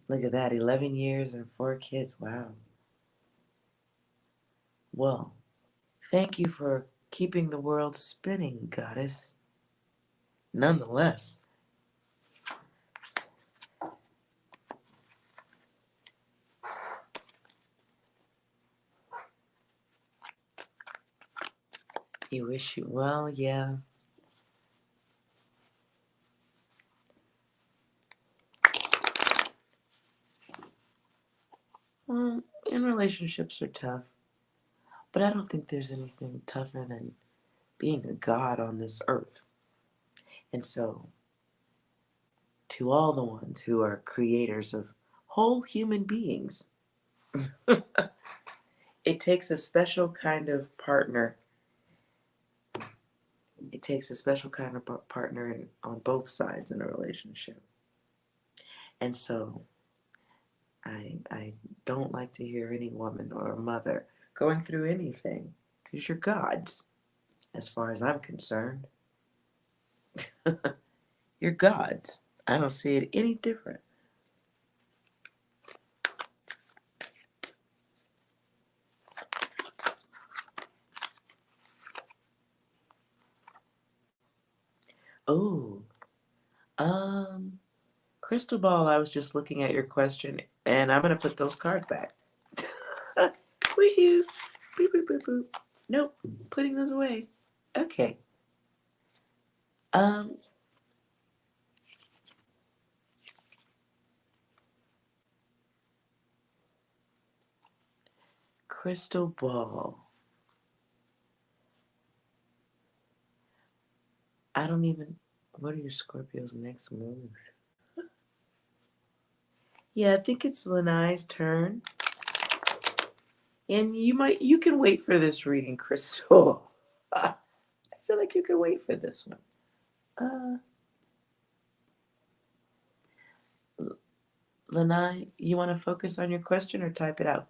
Look at that, 11 years and 4 kids. Wow. Well, thank you for keeping the world spinning, goddess. Nonetheless, you wish you, well, yeah. Well, and relationships are tough, but I don't think there's anything tougher than being a god on this earth. And so, to all the ones who are creators of whole human beings, it takes a special kind of partner. It takes a special kind of partner on both sides in a relationship. And so, I don't like to hear any woman or a mother going through anything, because you're gods, as far as I'm concerned. You're gods. I don't see it any different. Oh, Crystal Ball, I was just looking at your question, and I'm going to put those cards back. Wee-hoo. Boop, boop, boop, boop. Nope, putting those away. Okay. Crystal Ball. I don't even, what are your Scorpio's next move? Yeah, I think it's Lanai's turn. And you can wait for this reading, Crystal. I feel like you can wait for this one. Lanai, you want to focus on your question or type it out?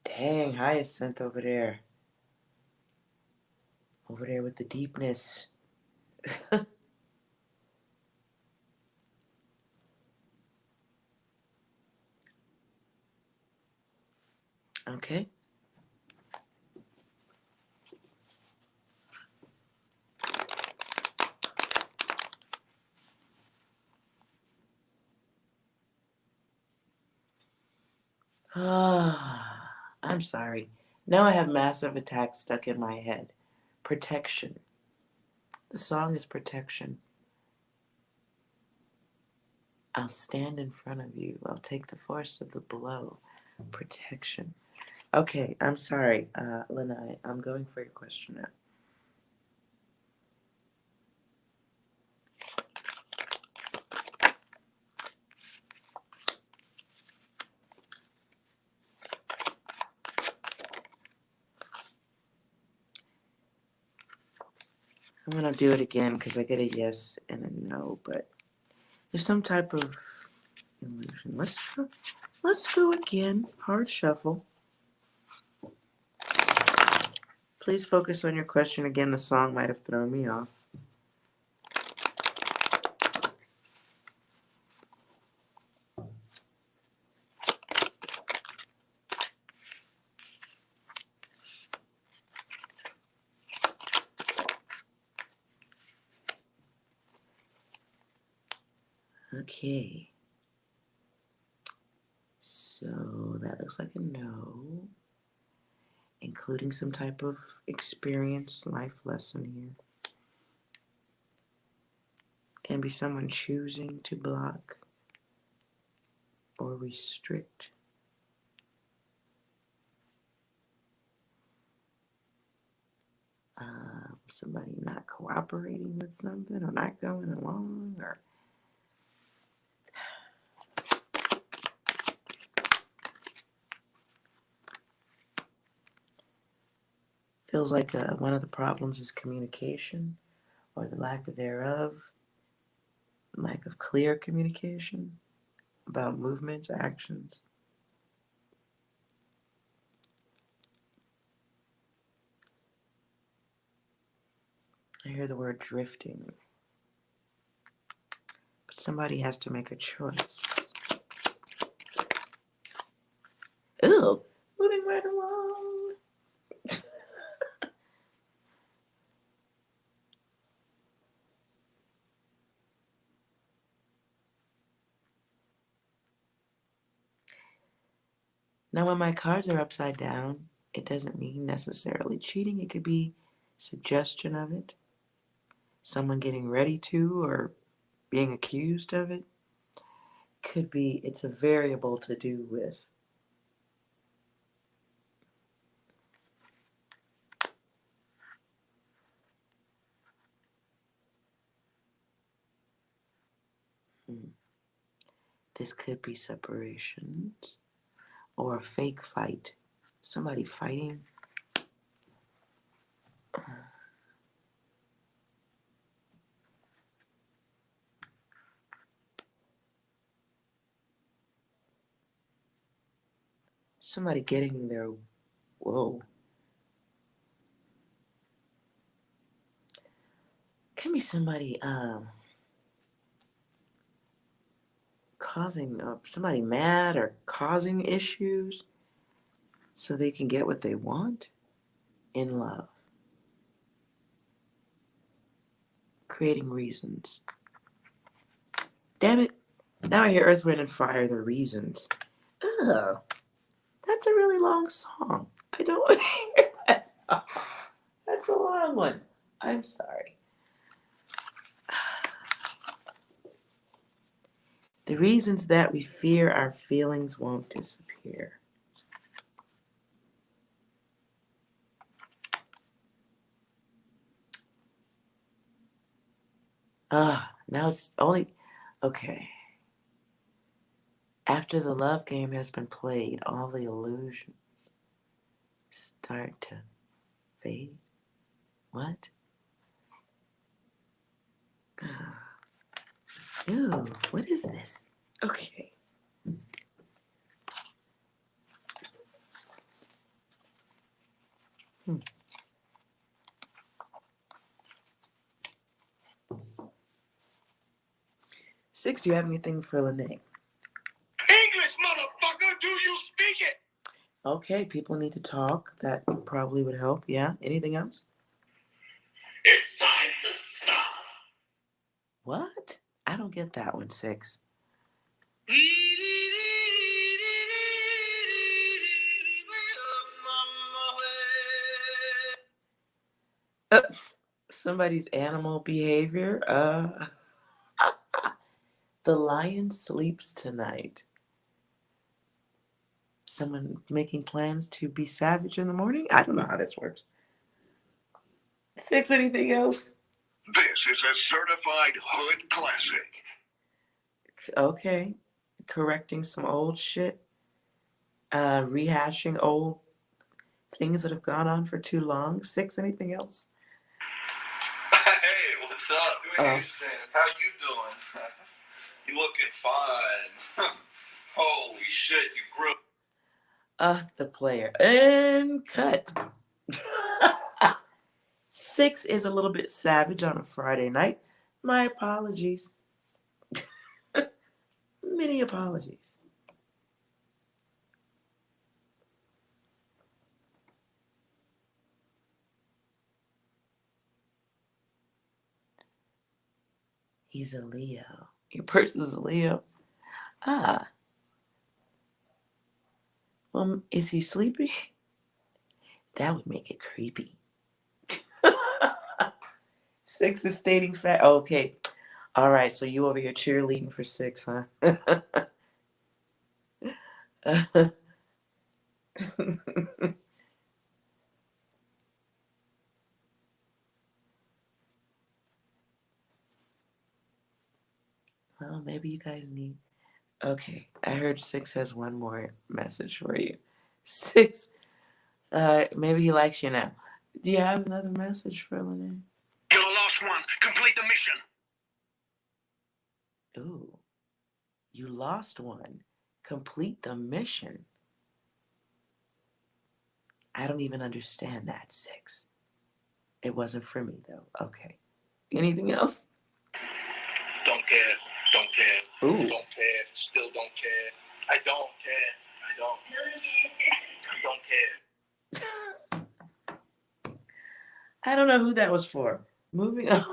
Dang, Hyacinth over there. Over there with the deepness. Okay. I'm sorry. Now I have massive attacks stuck in my head. Protection. The song is Protection. I'll stand in front of you. I'll take the force of the blow. Protection. Okay, I'm sorry, Lanai. I'm going for your question now. I'm going to do it again because I get a yes and a no, but there's some type of illusion. Let's go again. Hard shuffle. Please focus on your question again. The song might have thrown me off. Okay. So that looks like a no, including some type of experience, life lesson here. Can be someone choosing to block or restrict. Somebody not cooperating with something or not going along, or feels like one of the problems is communication or the lack thereof, lack of clear communication about movements, actions. I hear the word drifting, but somebody has to make a choice. Ew, moving right along. Now, when my cards are upside down, it doesn't mean necessarily cheating. It could be suggestion of it, someone getting ready to or being accused of it. Could be, it's a variable to do with this could be separations or a fake fight. Somebody fighting. Somebody getting their, whoa. Can be somebody causing, somebody mad or causing issues so they can get what they want in love. Creating reasons. Damn it. Now I hear Earth, Wind, and Fire, the reasons. Ugh. That's a really long song. I don't want to hear that song. That's a long one. I'm sorry. The reasons that we fear our feelings won't disappear. Now it's only, okay. After the love game has been played, all the illusions start to fade. What? Ew, what is this? Okay. Six, do you have anything for Lene? English, motherfucker, do you speak it? Okay, people need to talk. That probably would help. Yeah. Anything else? It's time to stop. What? I don't get that one, Six. Somebody's animal behavior. The lion sleeps tonight. Someone making plans to be savage in the morning? I don't know how this works. Six, anything else? This is a certified hood classic. Okay. Correcting some old shit. Rehashing old things that have gone on for too long. Six, anything else? What's up? How you doing? You looking fine. Holy shit, you grew. The player. And cut. 6 is a little bit savage on a Friday night. My apologies. Many apologies. He's a Leo. Your person's a Leo. Ah. Is he sleepy? That would make it creepy. 6 is stating fact. Okay. All right. So you over here cheerleading for 6, huh? Well, maybe you guys need. Okay. I heard 6 has one more message for you. 6. Maybe he likes you now. Do you have another message for Lene? You're the last one. Complete the mission. Ooh. You lost one. Complete the mission. I don't even understand that, 6. It wasn't for me, though. Okay. Anything else? Don't care. Don't care. Ooh. Don't care. Still don't care. I don't care. I don't. I don't care. I don't know who that was for. Moving on.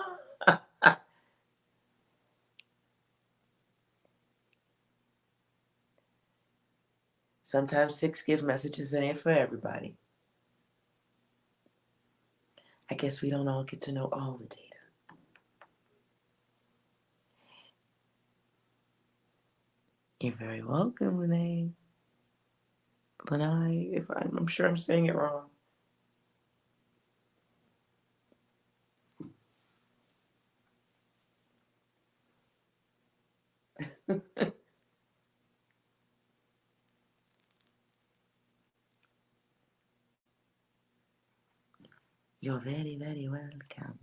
Sometimes 6 gives messages that ain't for everybody. I guess we don't all get to know all the data. You're very welcome, Lene. Lanai, if I'm sure I'm saying it wrong. You're very, very welcome.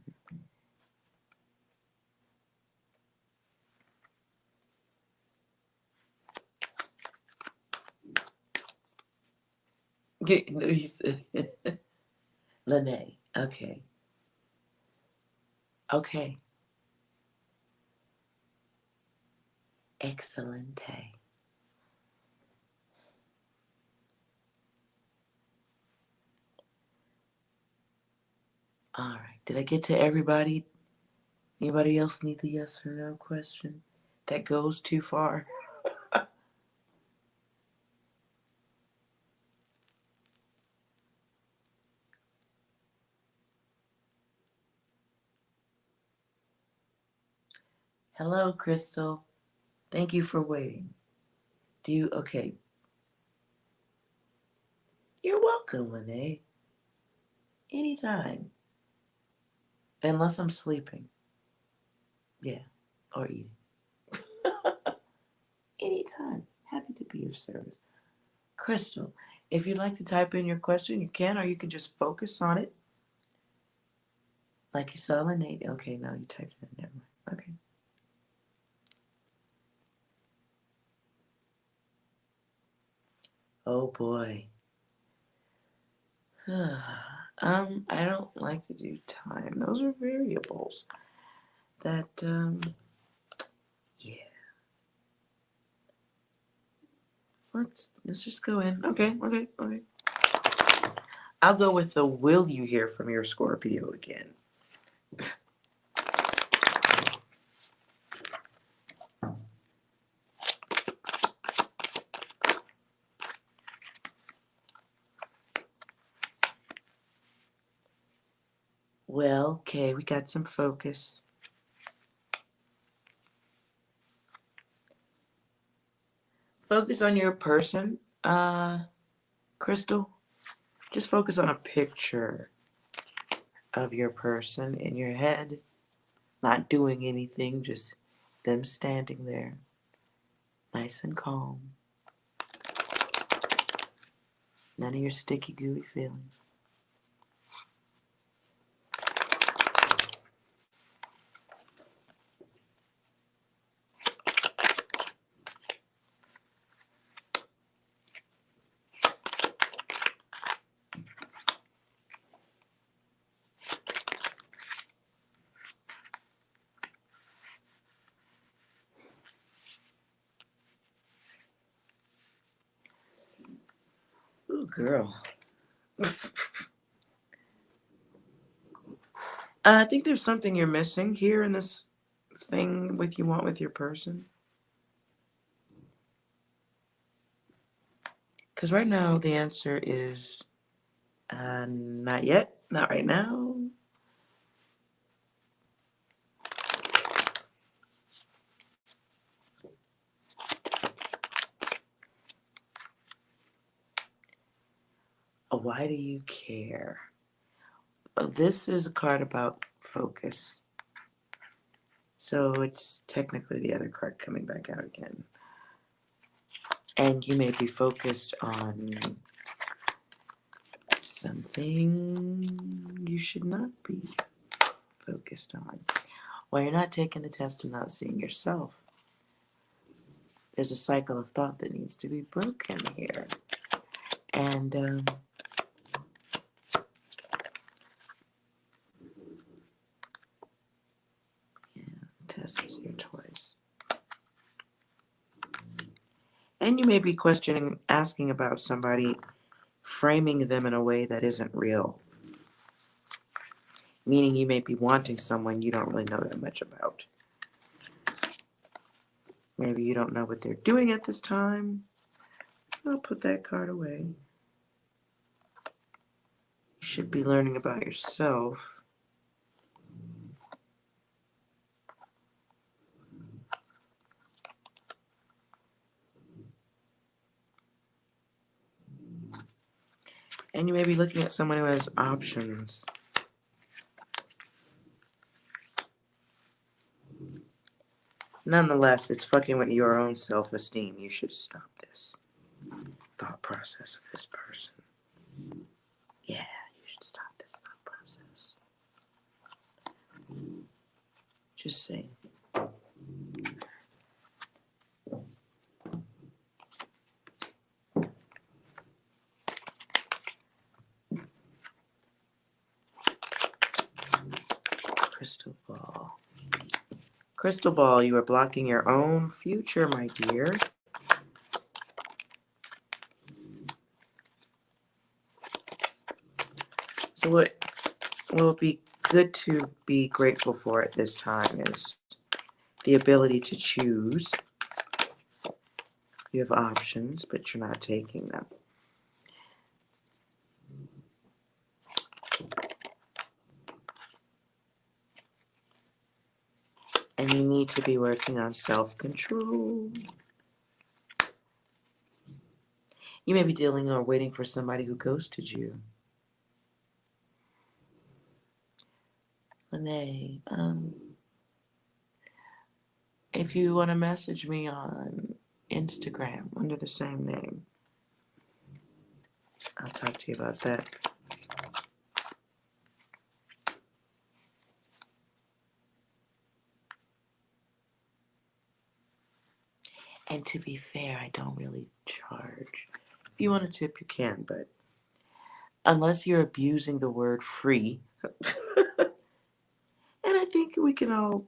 No, he said, Lene. Okay. Okay. Excelente. All right. Did I get to everybody? Anybody else need the yes or no question? That goes too far. Hello, Crystal. Thank you for waiting. Okay. You're welcome, Lene. Anytime. Unless I'm sleeping. Yeah. Or eating. Anytime. Happy to be of service. Crystal, if you'd like to type in your question, you can, or you can just focus on it. Like you saw Lene. Okay, now you typed it in. Never mind. Okay. Oh boy. I don't like to do time. Those are variables. That yeah. Let's just go in. Okay. I'll go with the will you hear from your Scorpio again. Well, okay, we got some focus. Focus on your person, Crystal. Just focus on a picture of your person in your head. Not doing anything, just them standing there. Nice and calm. None of your sticky, gooey feelings. Ooh, girl. I think there's something you're missing here in this thing with you want with your person. Because right now the answer is not yet, not right now. Why do you care? This is a card about focus. So it's technically the other card coming back out again. And you may be focused on something you should not be focused on. While you're not taking the test and not seeing yourself, there's a cycle of thought that needs to be broken here. And yeah, test is here twice. And you may be questioning, asking about somebody, framing them in a way that isn't real. Meaning you may be wanting someone you don't really know that much about. Maybe you don't know what they're doing at this time. I'll put that card away. You should be learning about yourself. And you may be looking at someone who has options. Nonetheless, it's fucking with your own self-esteem. You should stop this thought process of this person. Yeah, you should stop this thought process. Just saying. Crystal ball. Crystal ball, you are blocking your own future, my dear. So what will be good to be grateful for at this time is the ability to choose. You have options, but you're not taking them. And you need to be working on self-control. You may be dealing or waiting for somebody who ghosted you. Lene, if you want to message me on Instagram under the same name, I'll talk to you about that. And to be fair, I don't really charge. If you want to tip, you can, but unless you're abusing the word free, and I think we can all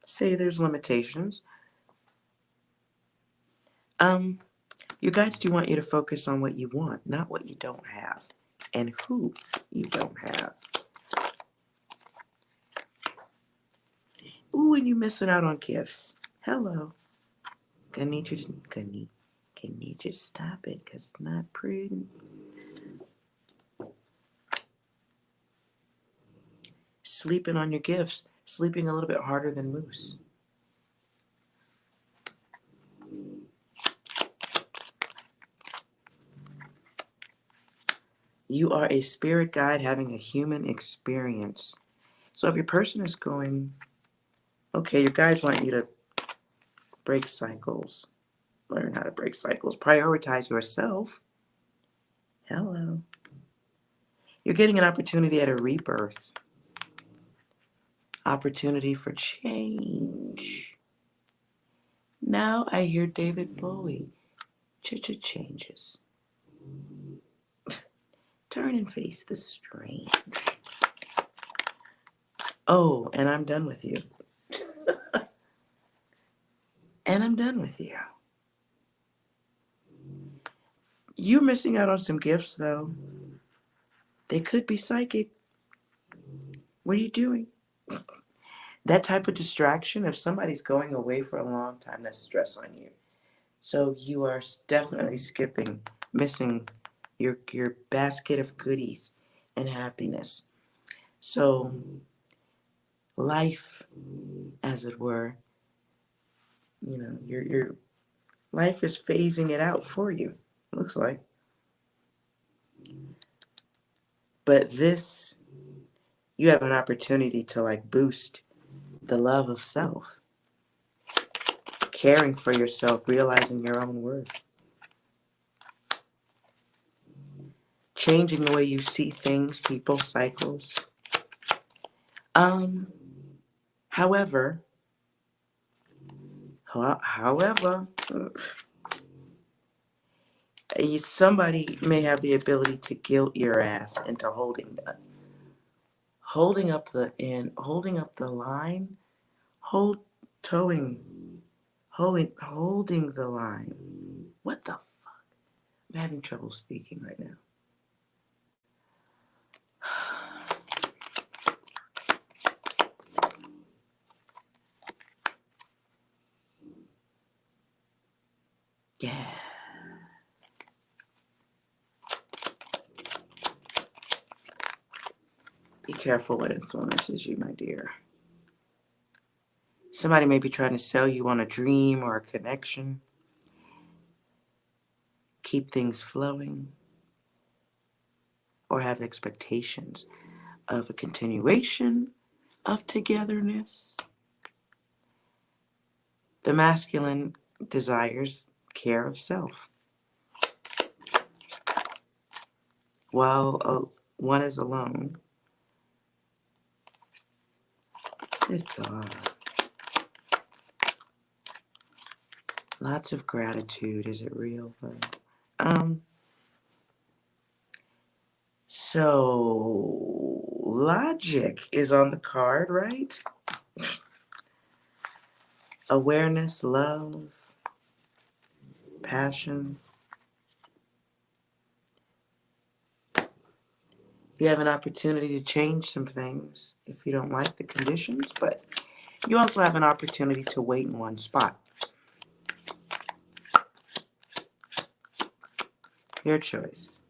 say there's limitations. Your guides do want you to focus on what you want, not what you don't have, and who you don't have. Ooh, and you're missing out on gifts. Hello. Can you just stop it? Because it's not pretty. Sleeping on your gifts. Sleeping a little bit harder than Moose. You are a spirit guide having a human experience. So if your person is going, okay, your guides want you to break cycles. Learn how to break cycles. Prioritize yourself. Hello. You're getting an opportunity at a rebirth. Opportunity for change. Now I hear David Bowie. Changes. Turn and face the strange. Oh, and I'm done with you. And I'm done with you. You're missing out on some gifts, though. They could be psychic. What are you doing? That type of distraction, if somebody's going away for a long time, that's stress on you. So you are definitely missing your basket of goodies and happiness. So life, as it were, your life is phasing it out for you. Looks like. But this, you have an opportunity to like boost the love of self, caring for yourself, realizing your own worth, changing the way you see things, people, cycles. However, somebody may have the ability to guilt your ass into holding the line, holding the line. What the fuck? I'm having trouble speaking right now. Yeah. Be careful what influences you, my dear. Somebody may be trying to sell you on a dream or a connection. Keep things flowing. Or have expectations of a continuation of togetherness. The masculine desires care of self, while one is alone. Good God. Lots of gratitude. Is it real though? So logic is on the card, right? Awareness, love, passion. You have an opportunity to change some things if you don't like the conditions, but you also have an opportunity to wait in one spot. Your choice.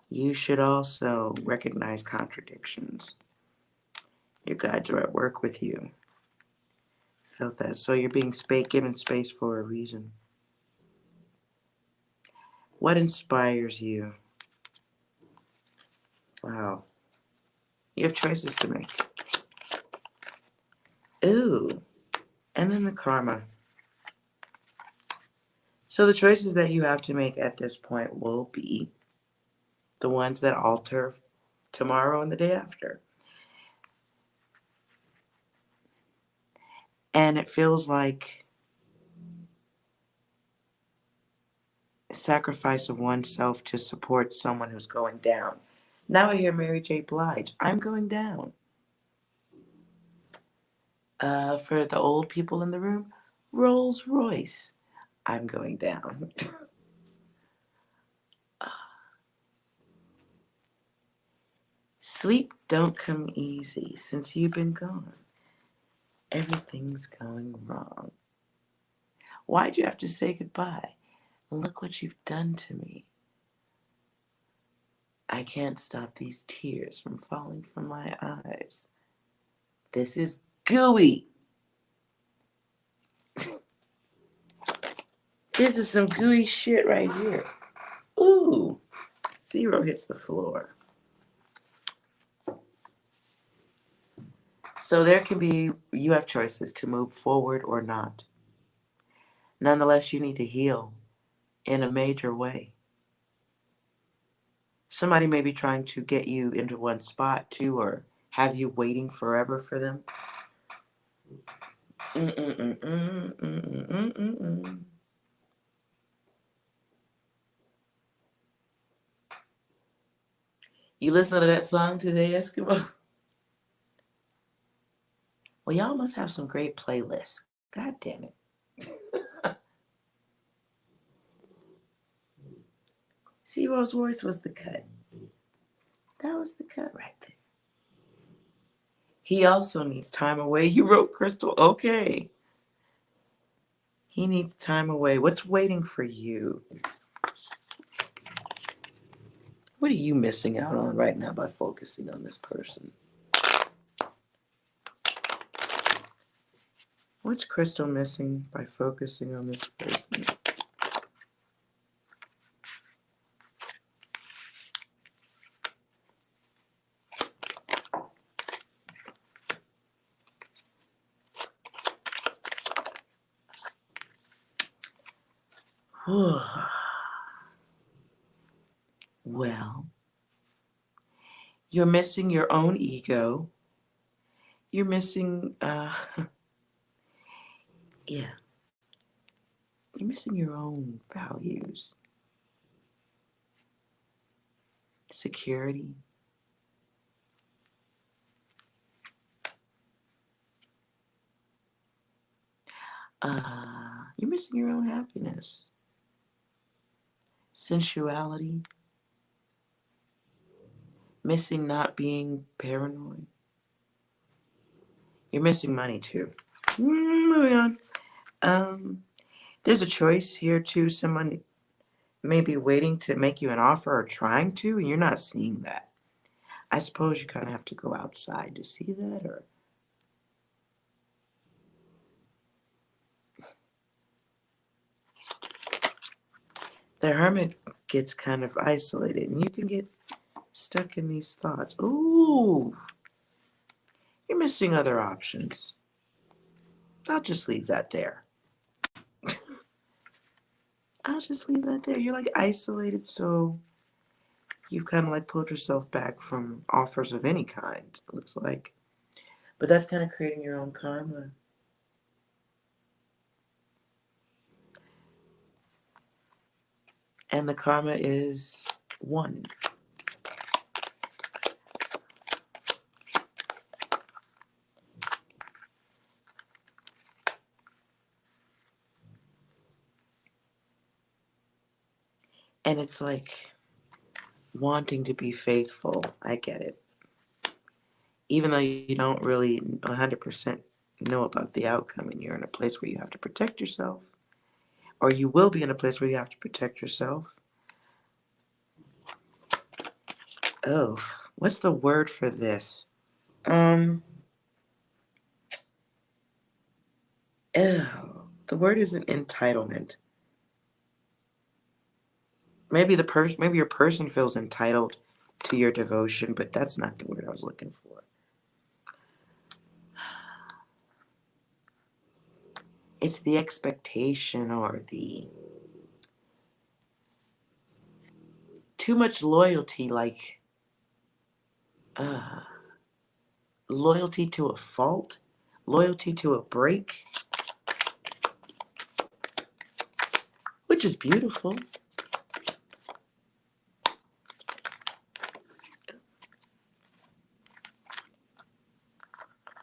You should also recognize contradictions. Your guides are at work with you. Felt that. So you're being given space for a reason. What inspires you? Wow. You have choices to make. Ooh. And then the karma. So the choices that you have to make at this point will be the ones that alter tomorrow and the day after. And it feels like a sacrifice of oneself to support someone who's going down. Now I hear Mary J. Blige. I'm going down. For the old people in the room, Rolls Royce. I'm going down. Sleep don't come easy since you've been gone. Everything's going wrong. Why'd you have to say goodbye? Look what you've done to me. I can't stop these tears from falling from my eyes. This is gooey. This is some gooey shit right here. Ooh. 0 hits the floor. So you have choices to move forward or not. Nonetheless, you need to heal in a major way. Somebody may be trying to get you into one spot too, or have you waiting forever for them. You listen to that song today, Eskimo? Well, y'all must have some great playlists. God damn it. See, Rolls Royce was the cut. That was the cut right there. He also needs time away. You wrote Crystal. Okay. He needs time away. What's waiting for you? What are you missing out on right now by focusing on this person? What's Crystal missing by focusing on this person? Well, you're missing your own ego. You're missing, yeah, you're missing your own values, security. You're missing your own happiness, sensuality, missing not being paranoid. You're missing money too. Moving on. There's a choice here too. Someone may be waiting to make you an offer or trying to, and you're not seeing that. I suppose you kind of have to go outside to see that, or the hermit gets kind of isolated, and you can get stuck in these thoughts. Ooh, you're missing other options. I'll just leave that there. I'll just leave that there. You're like isolated, so you've kind of like pulled yourself back from offers of any kind, it looks like. But that's kind of creating your own karma. And the karma is 1. And it's like wanting to be faithful. I get it. Even though you don't really 100% know about the outcome, and you're in a place where you have to protect yourself, or you will be in a place where you have to protect yourself. Oh, what's the word for this? The word isn't entitlement. Maybe your person feels entitled to your devotion, but that's not the word I was looking for. It's the expectation or the too much loyalty, like loyalty to a fault, loyalty to a break, which is beautiful.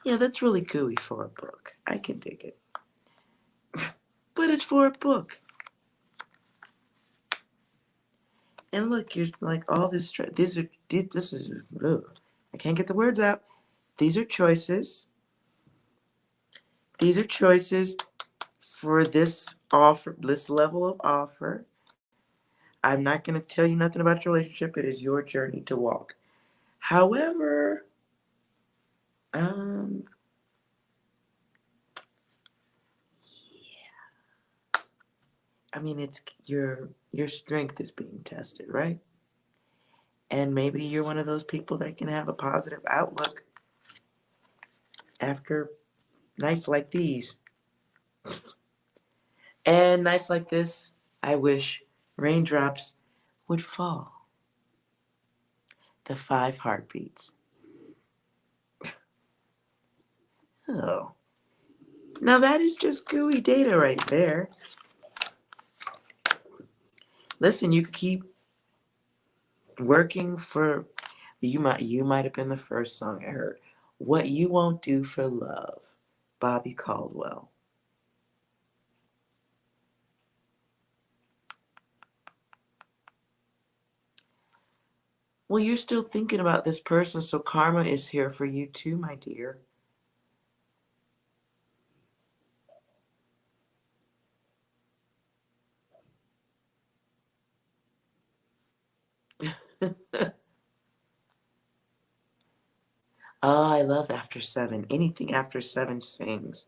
Yeah, that's really gooey for a book. I can dig it. But it's for a book. And look, you're like all this. This is. Ugh, I can't get the words out. These are choices. These are choices for this offer, this level of offer. I'm not going to tell you nothing about your relationship. It is your journey to walk. However, I mean, it's your strength is being tested, right? And maybe you're one of those people that can have a positive outlook after nights like these. And nights like this, I wish raindrops would fall. The 5 heartbeats. Oh. Now that is just gooey data right there. Listen, you could keep working for, you might have been the first song I heard. What You Won't Do for Love, Bobby Caldwell. Well, you're still thinking about this person, so karma is here for you too, my dear. Oh, I love after 7. Anything after 7 sings.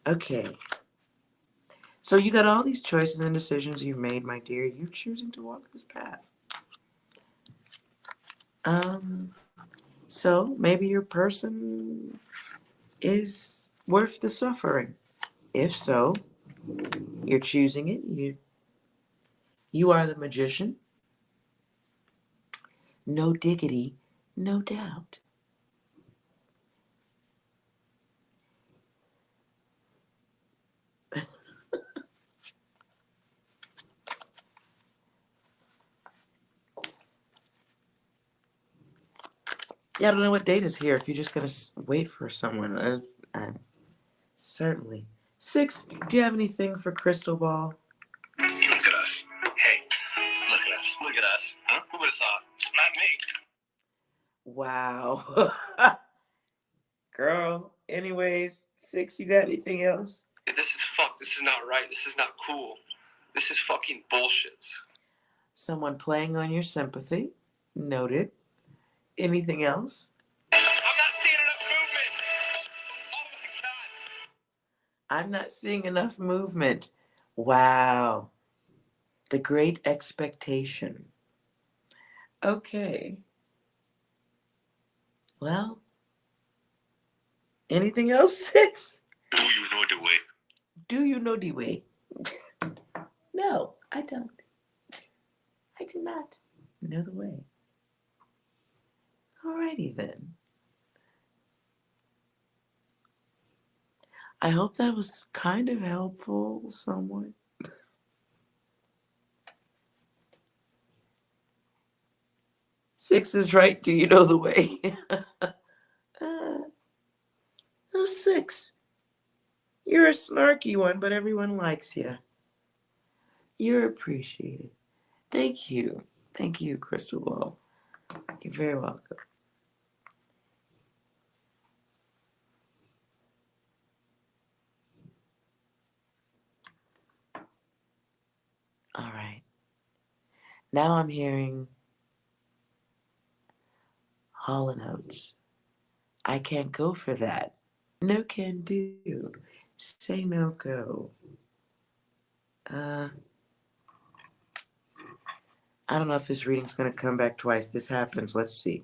Okay. So you got all these choices and decisions you've made, my dear. You're choosing to walk this path. So maybe your person is worth the suffering. If so, you're choosing it. You are the magician. No diggity, no doubt. Yeah, I don't know what date is here. If you're just gonna wait for someone, certainly. 6. Do you have anything for crystal ball? Look at us. Hey, look at us. Look at us. Huh? Who would have thought? Not me. Wow. Girl. Anyways, 6. You got anything else? This is fucked. This is not right. This is not cool. This is fucking bullshit. Someone playing on your sympathy. Noted. Anything else? I'm not seeing enough movement. Oh my god. I'm not seeing enough movement. Wow. The great expectation. Okay. Well, anything else, 6? Do you know the way? Do you know the way? No, I don't. I do not know the way. Alrighty then. I hope that was kind of helpful somewhat. 6 is right. Do you know the way? Oh, 6. You're a snarky one, but everyone likes you. You're appreciated. Thank you. Thank you, Crystal Ball. You're very welcome. All right. Now I'm hearing Hall & Oates. I can't go for that. No can do. Say no go. I don't know if this reading's going to come back twice. This happens. Let's see.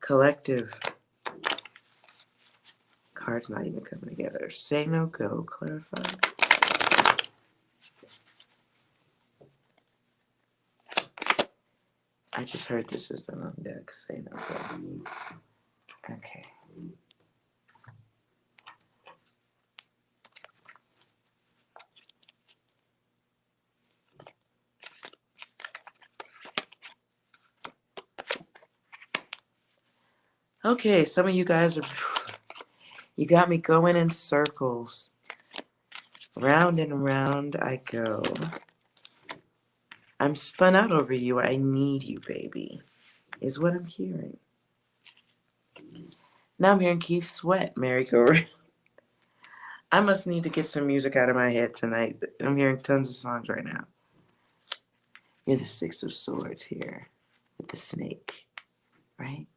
Collective. Cards not even coming together. Say no go. Clarify. I just heard this is the wrong deck. Say no go. Okay. Okay, some of you guys are, you got me going in circles. Round and round I go. I'm spun out over you. I need you, baby, is what I'm hearing. Now I'm hearing Keith Sweat, merry-go-round. I must need to get some music out of my head tonight. I'm hearing tons of songs right now. You're the 6 of Swords here with the snake, right?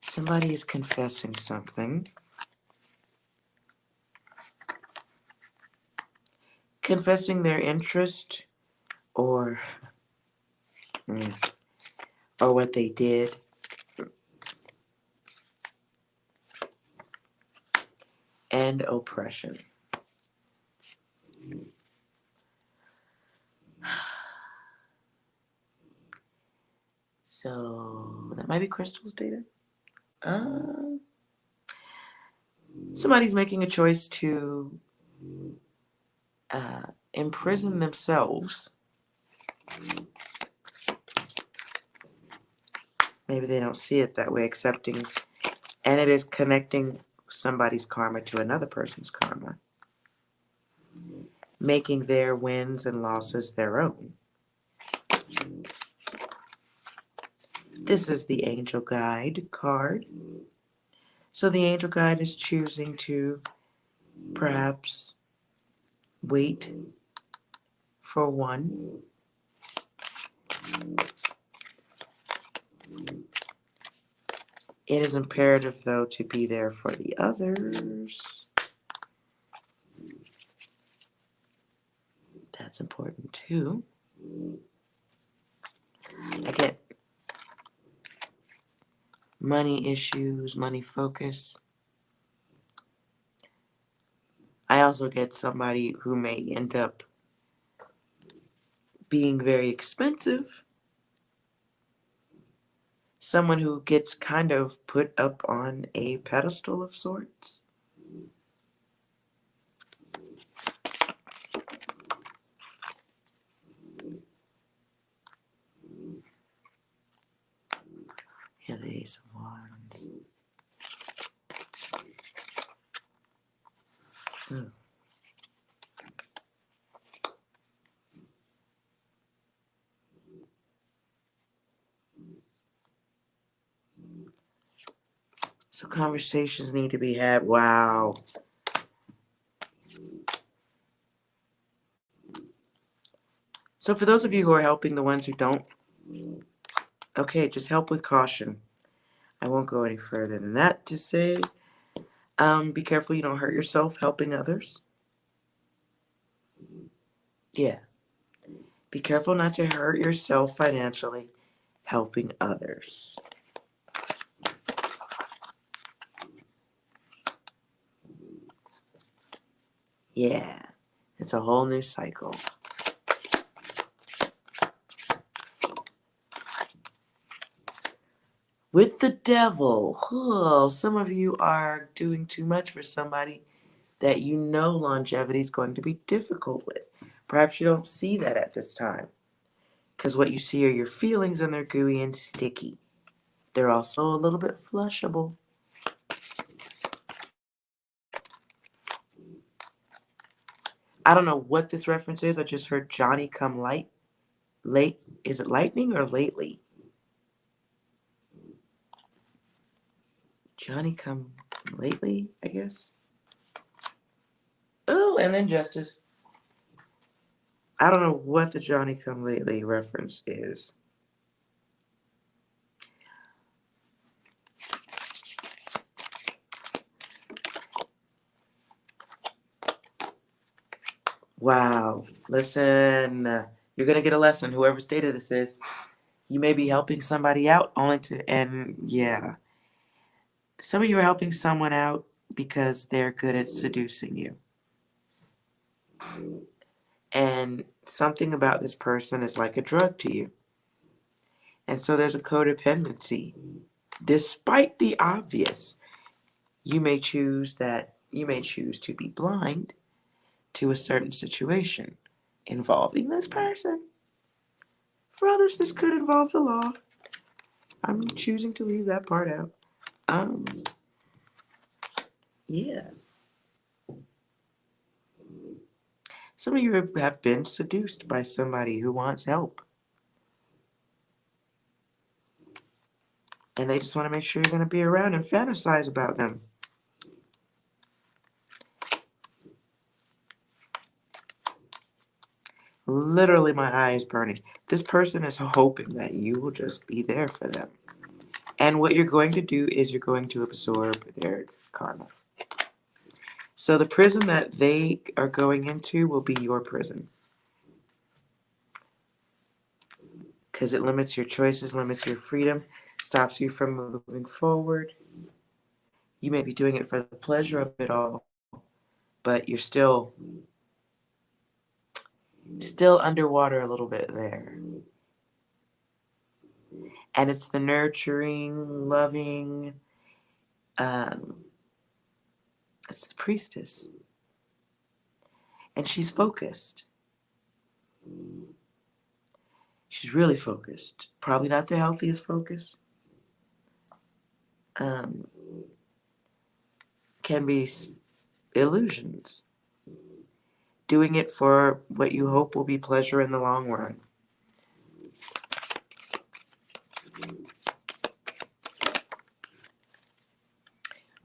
Somebody is confessing something. Confessing their interest or what they did. And oppression. So that might be Crystal's data. Somebody's making a choice to imprison themselves. Maybe they don't see it that way, accepting, and it is connecting somebody's karma to another person's karma. making their wins and losses their own. This is the Angel Guide card. So the Angel Guide is choosing to perhaps wait for one. It is imperative, though, to be there for the others. That's important, too. I get money issues, money focus. I also get somebody who may end up being very expensive. Someone who gets kind of put up on a pedestal of sorts. Yeah, the Ace of Wands. So conversations need to be had. Wow. So for those of you who are helping the ones who don't, okay, just help with caution. I won't go any further than that to say, be careful you don't hurt yourself helping others. Yeah. Be careful not to hurt yourself financially helping others. Yeah. It's a whole new cycle. With the Devil, oh, some of you are doing too much for somebody that you know longevity is going to be difficult with. Perhaps you don't see that at this time, because what you see are your feelings, and they're gooey and sticky. They're also a little bit flushable. I don't know what this reference is. I just heard Johnny come late. Is it lightning or lately? Johnny come lately, I guess. Oh, and then Justice. I don't know what the Johnny come lately reference is. Wow. Listen, you're going to get a lesson, whoever stated this is. You may be helping somebody out only to, and yeah. Some of you are helping someone out because they're good at seducing you. And something about this person is like a drug to you. And so there's a codependency. Despite the obvious, you may choose to be blind to a certain situation involving this person. For others, this could involve the law. I'm choosing to leave that part out. Yeah. Some of you have been seduced by somebody who wants help. And they just want to make sure you're going to be around and fantasize about them. Literally, my eye is burning. This person is hoping that you will just be there for them. And what you're going to do is you're going to absorb their karma. So the prison that they are going into will be your prison. Because it limits your choices, limits your freedom, stops you from moving forward. You may be doing it for the pleasure of it all, but you're still underwater a little bit there. And it's the nurturing, loving, it's the priestess. And she's focused. She's really focused. Probably not the healthiest focus. Can be illusions. doing it for what you hope will be pleasure in the long run.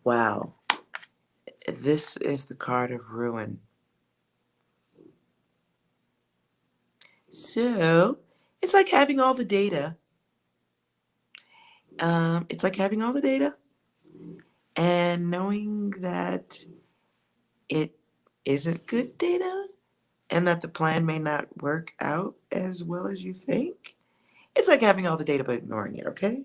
Wow. This is the card of ruin. So, it's like having all the data. It's like having all the data and knowing that it isn't good data and that the plan may not work out as well as you think. It's like having all the data but ignoring it, okay?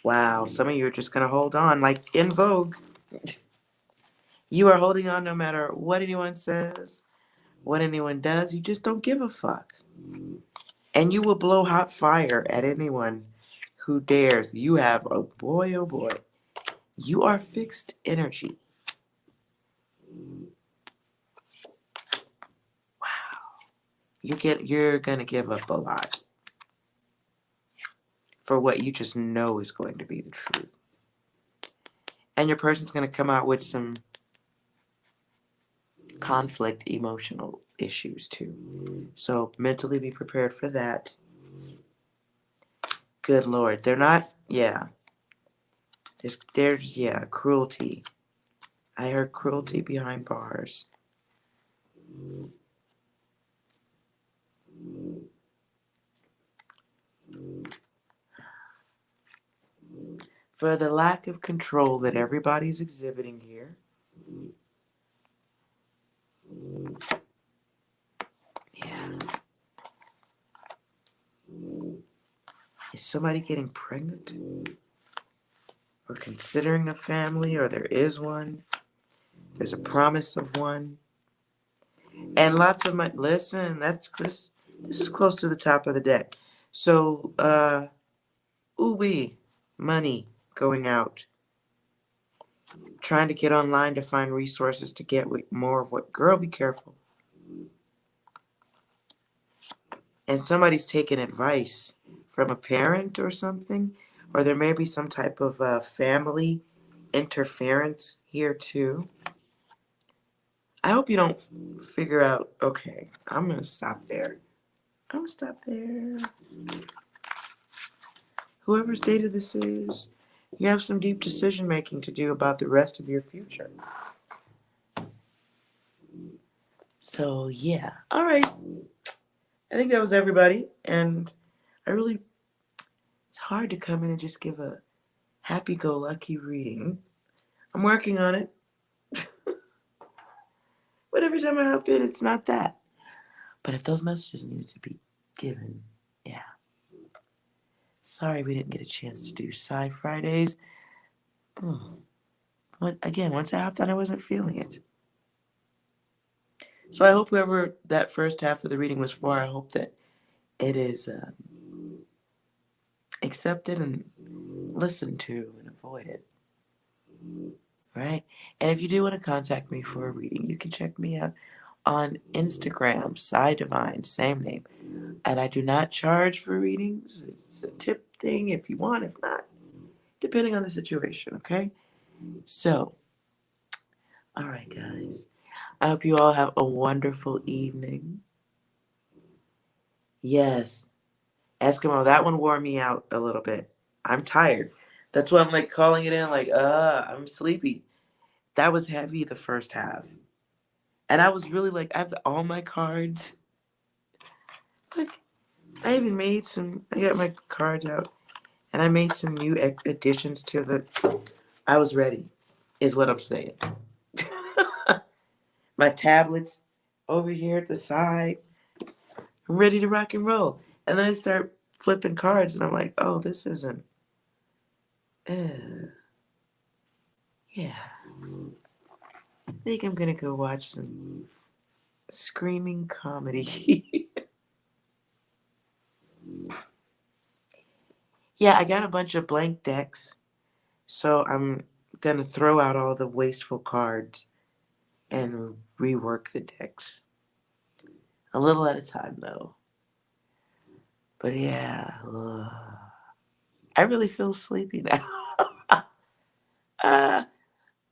Wow, some of you are just going to hold on like in Vogue. You are holding on no matter what anyone says, what anyone does. You just don't give a fuck. And you will blow hot fire at anyone who dares. You have, oh boy, you are fixed energy. You're gonna give up a lot for what you just know is going to be the truth. And your person's gonna come out with some conflict emotional issues too. So mentally be prepared for that. Good Lord. They're not, yeah. There's cruelty. I heard cruelty behind bars. For the lack of control that everybody's exhibiting here. Yeah. Is somebody getting pregnant? Or considering a family, or there is one? There's a promise of one. And lots of money. Listen, this is close to the top of the deck. So, ooh-wee, money going out. Trying to get online to find resources to get more of what. Girl, be careful. And somebody's taking advice from a parent or something. Or there may be some type of family interference here too. I hope you don't figure out, okay, I'm going to stop there. I'm going to stop there. Whoever's data this is, you have some deep decision making to do about the rest of your future. So, yeah. All right. I think that was everybody. And it's hard to come in and just give a happy-go-lucky reading. I'm working on it. But every time I hop in, it's not that. But if those messages needed to be given, yeah. Sorry we didn't get a chance to do Psi Fridays. Again, once I hopped on, I wasn't feeling it. So I hope whoever that first half of the reading was for, I hope that it is accepted and listened to and avoided. Right? And if you do want to contact me for a reading, you can check me out on Instagram, Psi Divine, same name. And I do not charge for readings. It's a tip thing if you want, if not, depending on the situation, okay? So, all right, guys. I hope you all have a wonderful evening. Yes, Eskimo, that one wore me out a little bit. I'm tired. That's why I'm like calling it in like, I'm sleepy. That was heavy the first half. And I was really like, I have all my cards. Like, I even made I got my cards out. And I made some new additions to I was ready, is what I'm saying. My tablets over here at the side. I'm ready to rock and roll. And then I start flipping cards and I'm like, oh, this isn't. Yeah. I think I'm going to go watch some screaming comedy. Yeah, I got a bunch of blank decks. So I'm going to throw out all the wasteful cards and rework the decks. A little at a time, though. But yeah, I really feel sleepy now.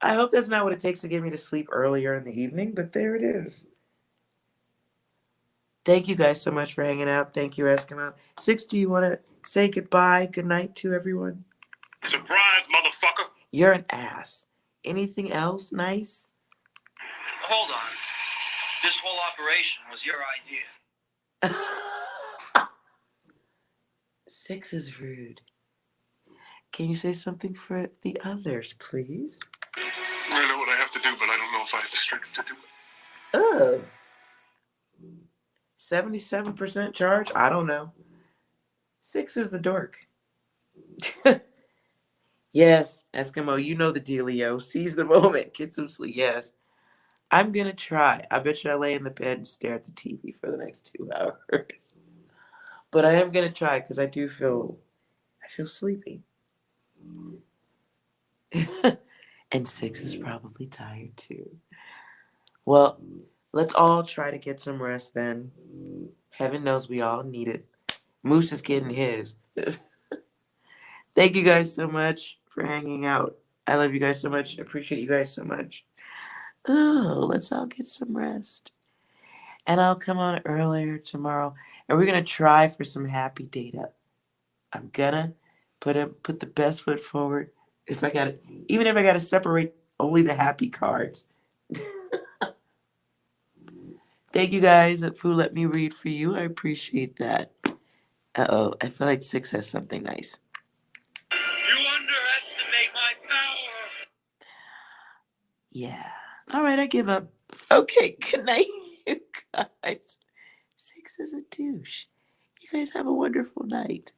I hope that's not what it takes to get me to sleep earlier in the evening, but there it is. Thank you guys so much for hanging out. Thank you, Eskimo. Six, do you want to say goodbye, good night to everyone? Surprise, motherfucker! You're an ass. Anything else nice? Hold on. This whole operation was your idea. Six is rude. Can you say something for the others, please? I know what I have to do, but I don't know if I have the strength to do it. Oh. 77% charge? I don't know. Six is the dork. Yes, Eskimo, you know the dealio. Seize the moment. Get some sleep. Yes. I'm going to try. I bet you I lay in the bed and stare at the TV for the next 2 hours. But I am going to try because I feel sleepy. And Six is probably tired too. Well, let's all try to get some rest then. Heaven knows we all need it. Moose is getting his. Thank you guys so much for hanging out. I love you guys so much. Appreciate you guys so much. Oh, let's all get some rest. And I'll come on earlier tomorrow. And we're going to try for some happy data. I'm going to put the best foot forward. Even if I got to separate only the happy cards. Thank you guys who let me read for you. I appreciate that. Uh-oh, I feel like Six has something nice. You underestimate my power. Yeah. All right, I give up. Okay, good night, you guys. Six is a douche. You guys have a wonderful night.